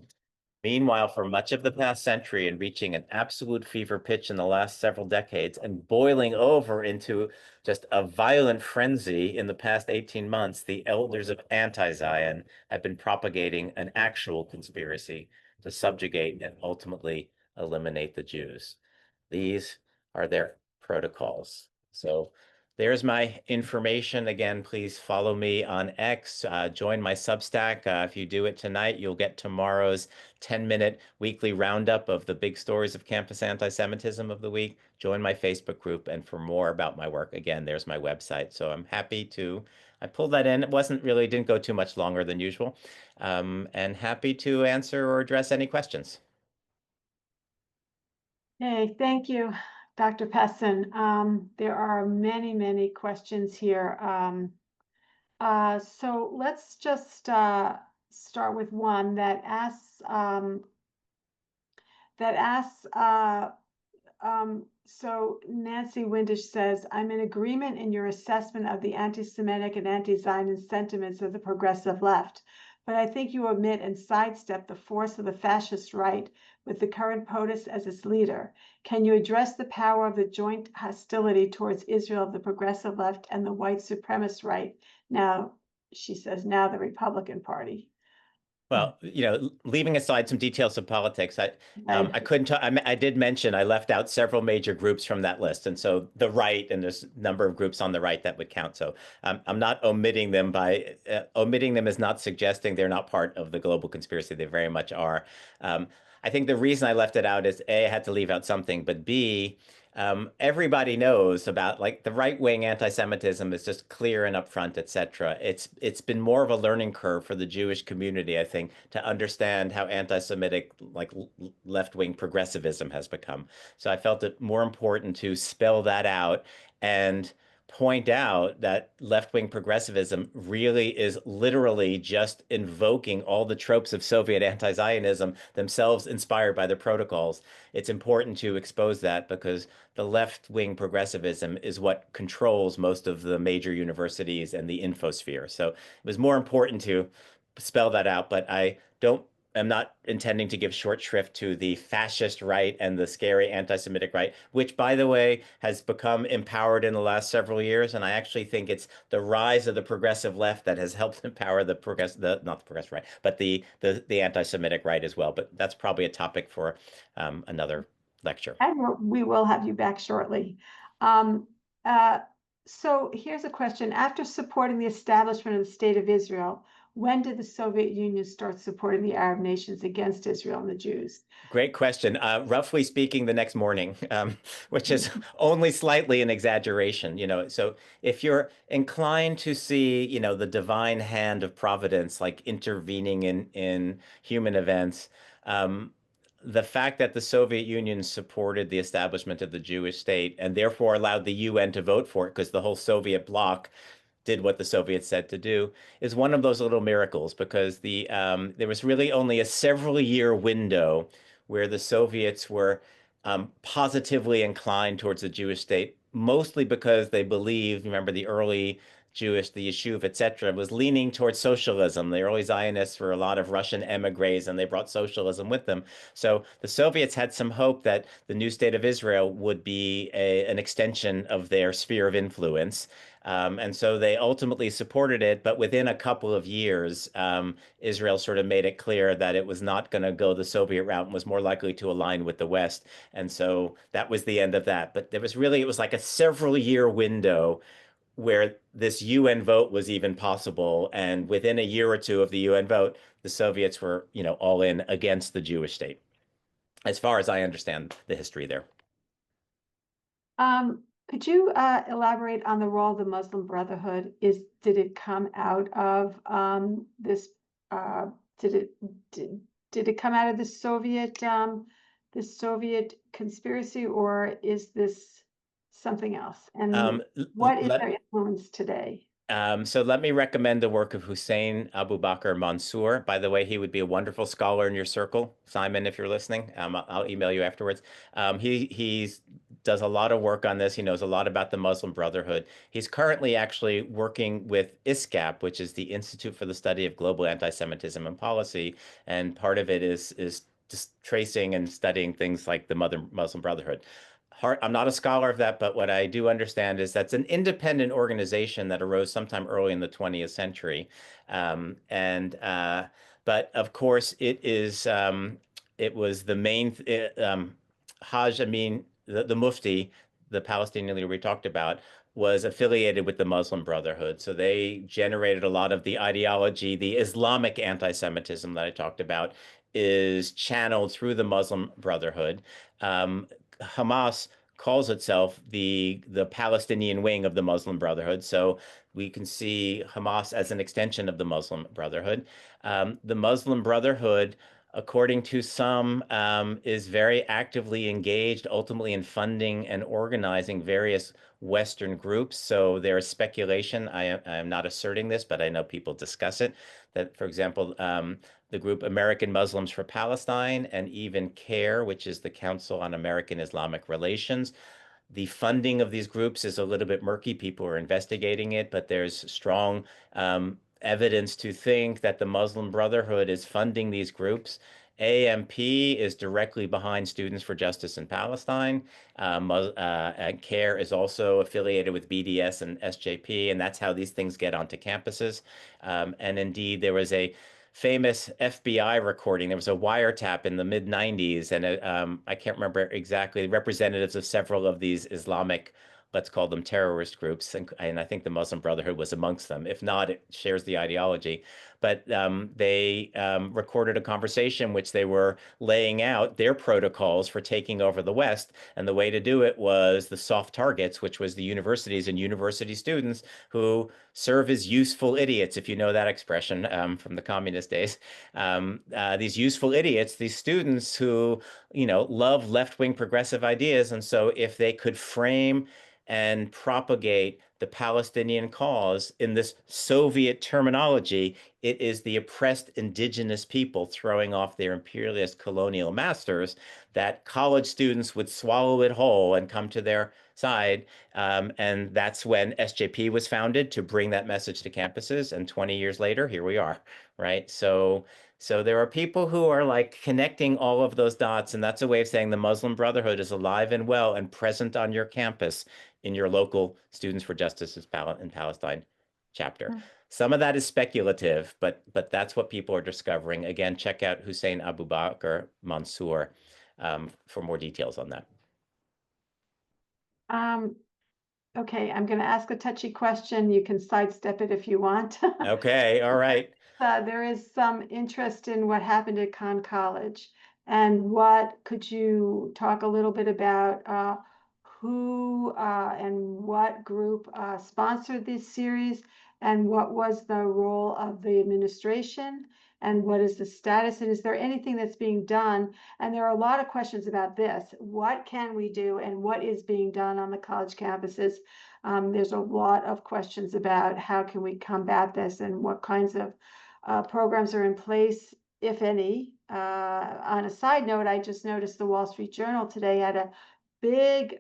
Meanwhile, for much of the past century and reaching an absolute fever pitch in the last several decades and boiling over into just a violent frenzy in the past 18 months, the elders of anti-Zion have been propagating an actual conspiracy to subjugate and ultimately eliminate the Jews. These are their protocols. So there's my information. Again, please follow me on X, join my Substack. If you do it tonight, you'll get tomorrow's 10-minute weekly roundup of the big stories of campus anti-Semitism of the week. Join my Facebook group. And for more about my work, again, there's my website. So I'm happy to, I pulled that in. It didn't go too much longer than usual. And happy to answer or address any questions. Hey, thank you, Dr. Pessin. There are many, many questions here. So let's just start with one that asks, so Nancy Windish says, I'm in agreement in your assessment of the anti-Semitic and anti-Zionist sentiments of the progressive left. but I think you omit and sidestep the force of the fascist right with the current POTUS as its leader. Can you address the power of the joint hostility towards Israel of the progressive left and the white supremacist right? Now, she says, now the Republican Party. Well, leaving aside some details of politics, I Right. couldn't. I did mention I left out several major groups from that list, and so the right, and there's a number of groups on the right that would count. So I'm not omitting them by omitting them is not suggesting they're not part of the global conspiracy. They very much are. I think the reason I left it out is A, I had to leave out something, but B, everybody knows about like the right-wing anti-Semitism is just clear and upfront, etc. It's been more of a learning curve for the Jewish community, I think, to understand how anti-Semitic like left-wing progressivism has become. So I felt it more important to spell that out and point out that left-wing progressivism really is literally just invoking all the tropes of Soviet anti-Zionism themselves inspired by the protocols. It's important to expose that because the left-wing progressivism is what controls most of the major universities and the infosphere. So it was more important to spell that out, but I'm not intending to give short shrift to the fascist right and the scary anti-Semitic right, which, by the way, has become empowered in the last several years. And I actually think it's the rise of the progressive left that has helped empower not the progressive right, but the anti-Semitic right as well. But that's probably a topic for another lecture. And we will have you back shortly. Um, uh, so here's a question. After supporting the establishment of the State of Israel, when did the Soviet Union start supporting the Arab nations against Israel and the Jews? Great question. Roughly speaking, the next morning, which is only slightly an exaggeration, So if you're inclined to see, the divine hand of providence, like intervening in human events, um, the fact that the Soviet Union supported the establishment of the Jewish state and therefore allowed the UN to vote for it, because the whole Soviet bloc did what the Soviets said to do, is one of those little miracles because there was really only a several year window where the Soviets were positively inclined towards the Jewish state, mostly because they believed, remember the early Jewish, the Yishuv, etc., was leaning towards socialism. The early Zionists were a lot of Russian emigres, and they brought socialism with them. So the Soviets had some hope that the new state of Israel would be an extension of their sphere of influence. And so they ultimately supported it, but within a couple of years, Israel sort of made it clear that it was not going to go the Soviet route and was more likely to align with the West. And so that was the end of that. But it was like a several year window where this UN vote was even possible. And within a year or two of the UN vote, the Soviets were, all in against the Jewish state, as far as I understand the history there. Could you elaborate on the role of the Muslim Brotherhood? Did it come out of this? Did it did, did it come out of the Soviet conspiracy, or is this something else? And what is their influence today? So let me recommend the work of Hussein Abu Bakr Mansour. By the way, he would be a wonderful scholar in your circle, Simon, if you're listening. I'll email you afterwards. He does a lot of work on this. He knows a lot about the Muslim Brotherhood. He's currently actually working with ISCAP, which is the Institute for the Study of Global Anti-Semitism and Policy, and part of it is just tracing and studying things like the Muslim Brotherhood. I'm not a scholar of that, but what I do understand is that's an independent organization that arose sometime early in the 20th century. But of course, it was the main, Hajj Amin, the Mufti, the Palestinian leader we talked about, was affiliated with the Muslim Brotherhood. So they generated a lot of the ideology, the Islamic anti-Semitism that I talked about is channeled through the Muslim Brotherhood. Hamas calls itself the Palestinian wing of the Muslim Brotherhood. So we can see Hamas as an extension of the Muslim Brotherhood. The Muslim Brotherhood, according to some, is very actively engaged ultimately in funding and organizing various Western groups. So there is speculation. I am not asserting this, but I know people discuss it. That, for example, the group American Muslims for Palestine and even CARE, which is the Council on American Islamic Relations. The funding of these groups is a little bit murky. People are investigating it, but there's strong evidence to think that the Muslim Brotherhood is funding these groups. AMP is directly behind Students for Justice in Palestine. And CARE is also affiliated with BDS and SJP, and that's how these things get onto campuses. And indeed, there was a famous FBI recording. There was a wiretap in the mid 90s, and I can't remember exactly, representatives of several of these Islamic, let's call them terrorist groups, and I think the Muslim Brotherhood was amongst them. If not, it shares the ideology. But they recorded a conversation which they were laying out their protocols for taking over the West. And the way to do it was the soft targets, which was the universities and university students who serve as useful idiots, if you know that expression from the communist days. These useful idiots, these students who, love left-wing progressive ideas. And so if they could frame and propagate the Palestinian cause in this Soviet terminology, it is the oppressed indigenous people throwing off their imperialist colonial masters, that college students would swallow it whole and come to their side. And that's when SJP was founded, to bring that message to campuses. And 20 years later, here we are, right? So there are people who are like connecting all of those dots, and that's a way of saying the Muslim Brotherhood is alive and well and present on your campus in your local Students for Justice in Palestine chapter. Some of that is speculative, but that's what people are discovering. Again, check out Hussein Abu Bakr Mansour for more details on that. Okay, I'm going to ask a touchy question. You can sidestep it if you want. Okay, all right. There is some interest in what happened at Khan College, and what could you talk a little bit about who and what group sponsored this series, and what was the role of the administration, and what is the status, and is there anything that's being done? And there are a lot of questions about this. What can we do, and what is being done on the college campuses? There's a lot of questions about how can we combat this, and what kinds of programs are in place, if any. On a side note, I just noticed the Wall Street Journal today had a big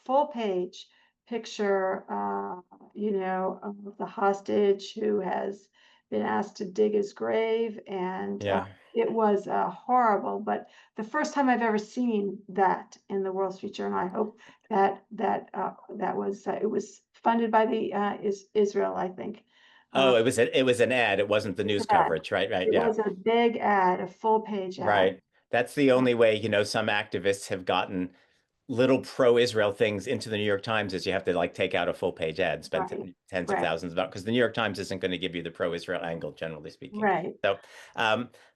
full page picture, of the hostage who has been asked to dig his grave. And Yeah. it was horrible, but the first time I've ever seen that in the Wall Street Journal. I hope that it was funded by the Israel, I think. Oh, it was an ad. It wasn't the news Ad. coverage, right? Right. It Yeah. was a big ad, a full page ad. Right. That's the only way, some activists have gotten little pro-Israel things into the New York Times, is you have to like take out a full page ad, spend Right, tens of right, thousands of dollars, because the New York Times isn't going to give you the pro-Israel angle, generally speaking. right. So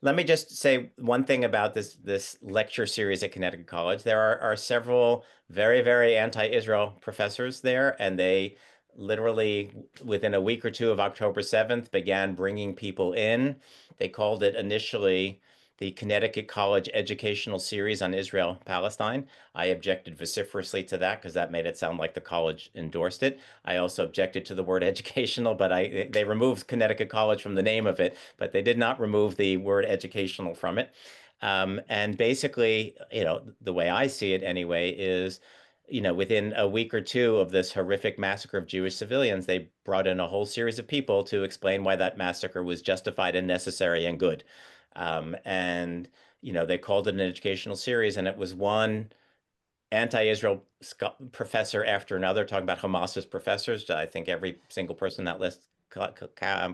let me just say one thing about this lecture series at Connecticut College. There are several very, very anti-Israel professors there, and they literally within a week or two of October 7th began bringing people in. They called it initially the Connecticut College Educational Series on Israel Palestine. I objected vociferously to that because that made it sound like the college endorsed it. I also objected to the word educational, but they removed Connecticut College from the name of it, but they did not remove the word educational from it. And basically, the way I see it anyway is, within a week or two of this horrific massacre of Jewish civilians, they brought in a whole series of people to explain why that massacre was justified and necessary and good. And, they called it an educational series, and it was one anti-Israel professor after another talking about Hamas's professors. I think every single person on that list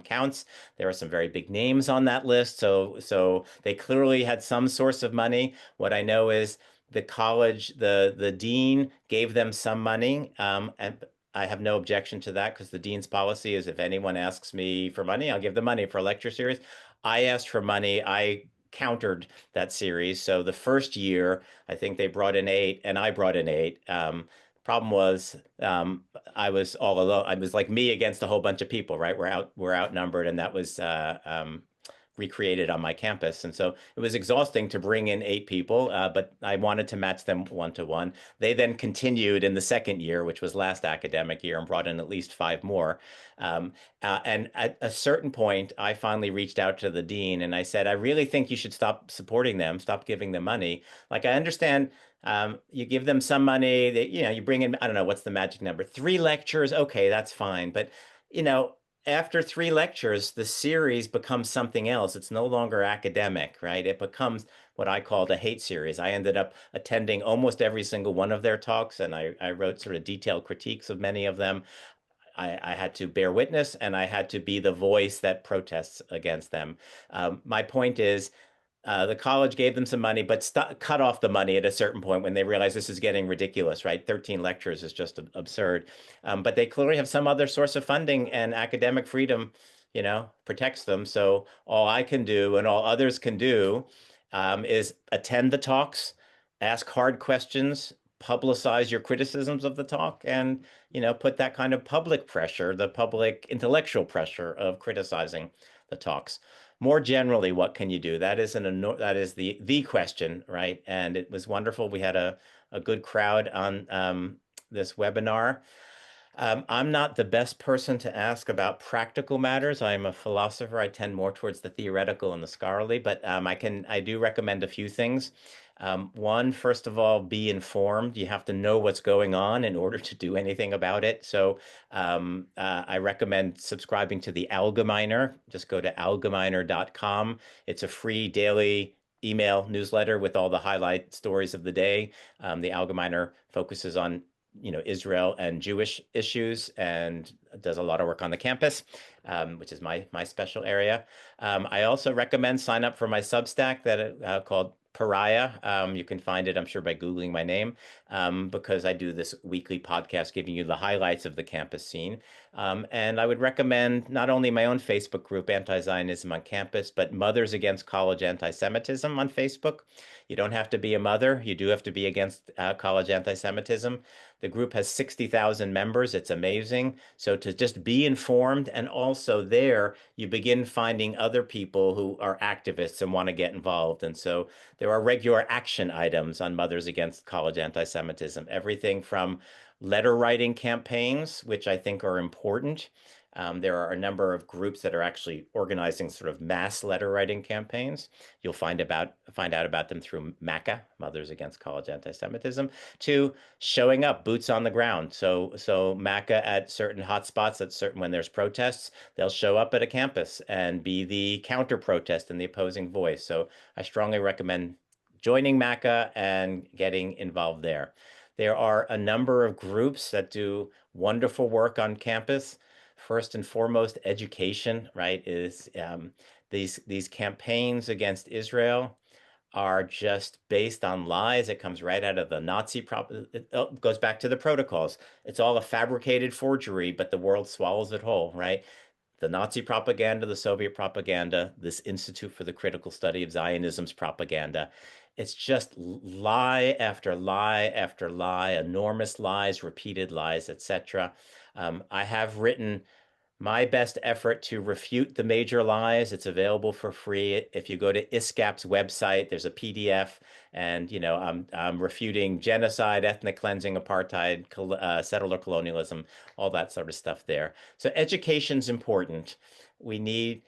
counts. There are some very big names on that list. So they clearly had some source of money. What I know is the college, the dean gave them some money. And I have no objection to that, because the dean's policy is if anyone asks me for money, I'll give them money for a lecture series. I asked for money. I countered that series. So the first year, I think they brought in 8, and I brought in 8. Problem was, I was all alone. I was like me against a whole bunch of people, right? We're outnumbered, and that was recreated on my campus. And so it was exhausting to bring in 8 people, but I wanted to match them 1-to-1. They then continued in the second year, which was last academic year, and brought in at least 5 more. And at a certain point, I finally reached out to the dean and I said, I really think you should stop supporting them, stop giving them money. Like, I understand you give them some money that, you bring in, I don't know, what's the magic number? 3 lectures. Okay, that's fine. But, after 3 lectures, the series becomes something else. It's no longer academic, right? It becomes what I call the hate series. I ended up attending almost every single one of their talks, and I wrote sort of detailed critiques of many of them. I had to bear witness and I had to be the voice that protests against them. My point is, the college gave them some money, but cut off the money at a certain point when they realized this is getting ridiculous, right? 13 lectures is just absurd. But they clearly have some other source of funding, and academic freedom, protects them. So all I can do and all others can do is attend the talks, ask hard questions, publicize your criticisms of the talk, and put that kind of public pressure, the public intellectual pressure of criticizing the talks. More generally, what can you do? That is the question, right? And it was wonderful. We had a good crowd on this webinar. I'm not the best person to ask about practical matters. I'm a philosopher. I tend more towards the theoretical and the scholarly, but I do recommend a few things. One, first of all, be informed. You have to know what's going on in order to do anything about it. So I recommend subscribing to the Allgemeiner. Just go to allgemeiner.com. It's a free daily email newsletter with all the highlight stories of the day. The Allgemeiner focuses on Israel and Jewish issues and does a lot of work on the campus, which is my special area. I also recommend sign up for my Substack that called Pariah. You can find it, I'm sure, by Googling my name, because I do this weekly podcast giving you the highlights of the campus scene. And I would recommend not only my own Facebook group, Anti-Zionism on Campus, but Mothers Against College Anti-Semitism on Facebook. You don't have to be a mother. You do have to be against college anti-Semitism. The group has 60,000 members. It's amazing. So to just be informed, and also there you begin finding other people who are activists and want to get involved. And so there are regular action items on Mothers Against College Anti-Semitism, everything from letter writing campaigns, which I think are important. There are a number of groups that are actually organizing sort of mass letter writing campaigns. You'll find out about them through MACA, Mothers Against College Anti-Semitism, to showing up, boots on the ground. So MACA at certain hotspots, when there's protests, they'll show up at a campus and be the counter protest and the opposing voice. So I strongly recommend joining MACA and getting involved there. There are a number of groups that do wonderful work on campus. First and foremost, education, right, is these campaigns against Israel are just based on lies. It comes right out of the Nazi it goes back to the protocols. It's all a fabricated forgery, but the world swallows it whole, right? The Nazi propaganda, the Soviet propaganda, this Institute for the Critical Study of Zionism's propaganda. It's just lie after lie after lie, enormous lies, repeated lies, etc. I have written my best effort to refute the major lies. It's available for free. If you go to ISCAP's website, there's a PDF, and I'm refuting genocide, ethnic cleansing, apartheid, settler colonialism, all that sort of stuff there. So education's important. We need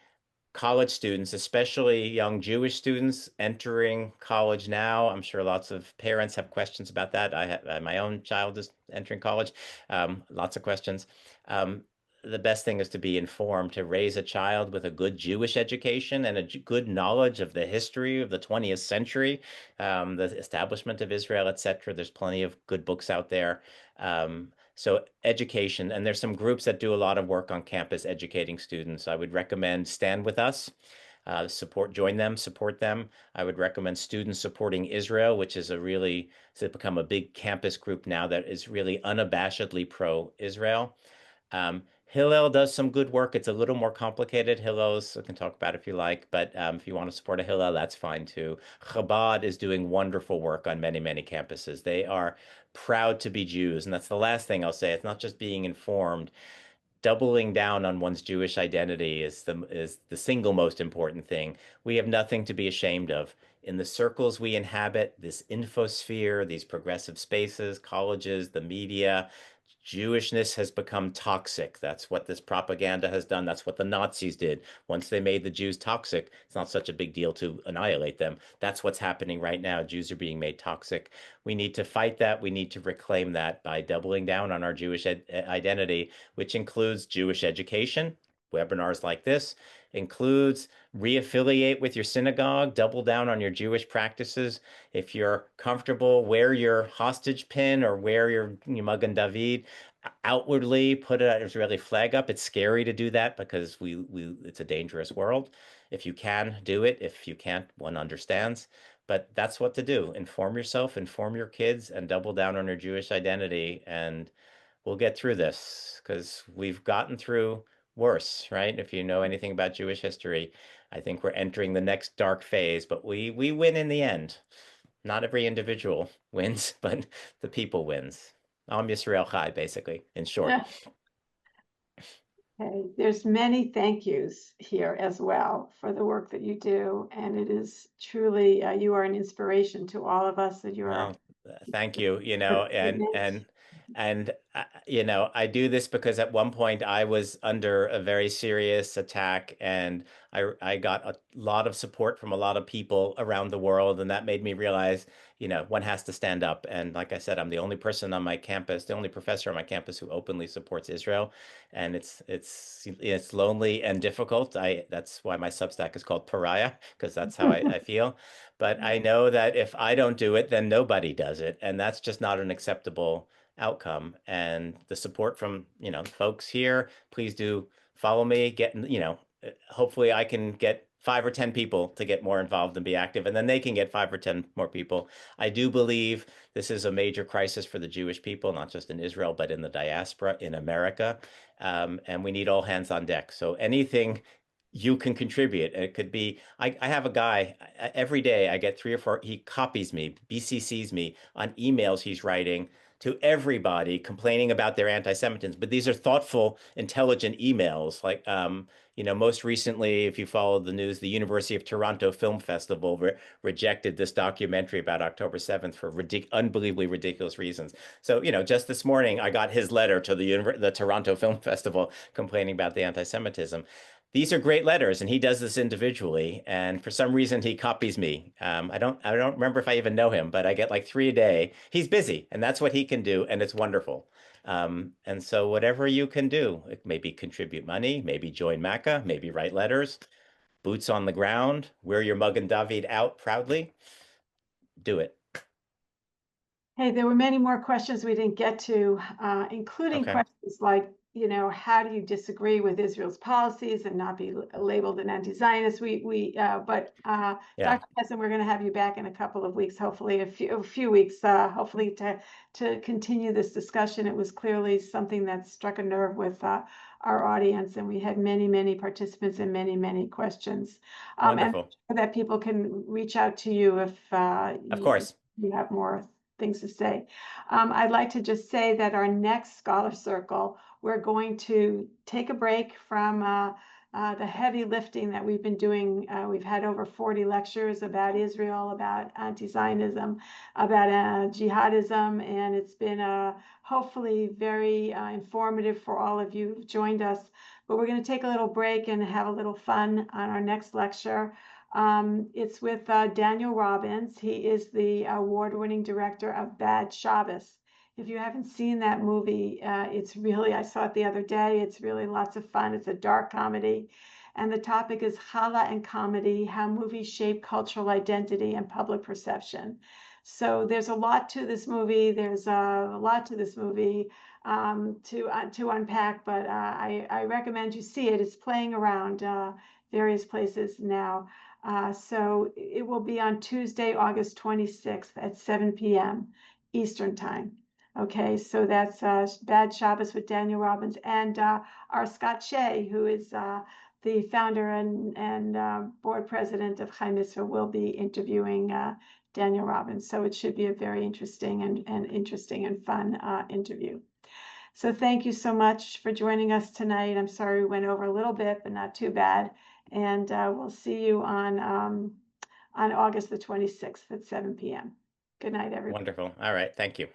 college students, especially young Jewish students entering college now. I'm sure lots of parents have questions about that. My own child is entering college. Lots of questions. The best thing is to be informed, to raise a child with a good Jewish education and a good knowledge of the history of the 20th century, the establishment of Israel, etc. There's plenty of good books out there. So education, and there's some groups that do a lot of work on campus educating students. I would recommend Stand With Us, join them, support them. I would recommend Students Supporting Israel, which is it's become a big campus group now that is really unabashedly pro-Israel. Hillel does some good work. It's a little more complicated. Hillel's, I can talk about if you like, but if you want to support a Hillel, that's fine too. Chabad is doing wonderful work on many, many campuses. They are proud to be Jews, and that's the last thing I'll say. It's not just being informed. Doubling down on one's Jewish identity is the single most important thing. We have nothing to be ashamed of. In the circles we inhabit, this infosphere, these progressive spaces, colleges, the media, Jewishness has become toxic. That's what this propaganda has done. That's what the Nazis did. Once they made the Jews toxic, it's not such a big deal to annihilate them. That's what's happening right now. Jews are being made toxic. We need to fight that. We need to reclaim that by doubling down on our Jewish identity, which includes Jewish education, webinars like this, includes reaffiliate with your synagogue, double down on your Jewish practices. If you're comfortable, wear your hostage pin or wear your Magen David. Outwardly, put an Israeli flag up. It's scary to do that because it's a dangerous world. If you can, do it. If you can't, one understands. But that's what to do. Inform yourself, inform your kids, and double down on your Jewish identity. And we'll get through this because we've gotten through worse, right? If you know anything about Jewish history, I think we're entering the next dark phase, but we win in the end. Not every individual wins, but the people wins. Am Yisrael Chai, basically, in short. Okay, there's many thank yous here as well for the work that you do, and it is truly you are an inspiration to all of us. That you are. Well, thank you. I do this because at one point I was under a very serious attack, and I got a lot of support from a lot of people around the world, and that made me realize, one has to stand up. And like I said, I'm the only person on my campus, the only professor on my campus who openly supports Israel, and it's lonely and difficult. That's why my Substack is called Pariah, because that's how I feel. But I know that if I don't do it, then nobody does it. And that's just not an acceptable outcome. And the support from, folks here, please do follow me, hopefully I can get 5 or 10 people to get more involved and be active, and then they can get 5 or 10 more people. I do believe this is a major crisis for the Jewish people, not just in Israel, but in the diaspora in America. And we need all hands on deck. So anything you can contribute. It could be, I have a guy every day, I get 3 or 4, he copies me, BCCs me on emails he's writing to everybody complaining about their anti-Semitism. But these are thoughtful, intelligent emails. Like, most recently, if you followed the news, the University of Toronto Film Festival rejected this documentary about October 7th for unbelievably ridiculous reasons. So, just this morning, I got his letter to the Toronto Film Festival complaining about the anti-Semitism. These are great letters, and he does this individually. And for some reason, he copies me. I don't remember if I even know him, but I get like 3 a day. He's busy, and that's what he can do, and it's wonderful. And so whatever you can do, maybe contribute money, maybe join Maca, maybe write letters, boots on the ground, wear your Magen David out proudly. Do it. Hey, there were many more questions we didn't get to, including Okay. questions like, how do you disagree with Israel's policies and not be labeled an anti-Zionist? But Yeah. Dr. Hessen, we're going to have you back in a couple of weeks, hopefully a few weeks, hopefully to continue this discussion. It was clearly something that struck a nerve with our audience, and we had many, many participants and many, many questions. Wonderful. And that people can reach out to you if Of course. you have more things to say. I'd like to just say that our next Scholar Circle, we're going to take a break from the heavy lifting that we've been doing. We've had over 40 lectures about Israel, about anti-Zionism, about jihadism, and it's been hopefully very informative for all of you who've joined us. But we're going to take a little break and have a little fun on our next lecture. It's with Daniel Robbins. He is the award-winning director of Bad Shabbos. If you haven't seen that movie, it's really, I saw it the other day. It's really lots of fun. It's a dark comedy. And the topic is challah and comedy, how movies shape cultural identity and public perception. So there's a lot to this movie. There's a lot to this movie to unpack, but I recommend you see it. It's playing around various places now. So it will be on Tuesday, August 26th at 7 p.m. Eastern Time. Okay, so that's Bad Shabbos with Daniel Robbins and our Scott Shea, who is the founder and board president of Chai Mitzvah, will be interviewing Daniel Robbins. So it should be a very interesting and fun interview. So thank you so much for joining us tonight. I'm sorry we went over a little bit, but not too bad. And we'll see you on August the 26th at 7 p.m. Good night, everyone. Wonderful. All right. Thank you.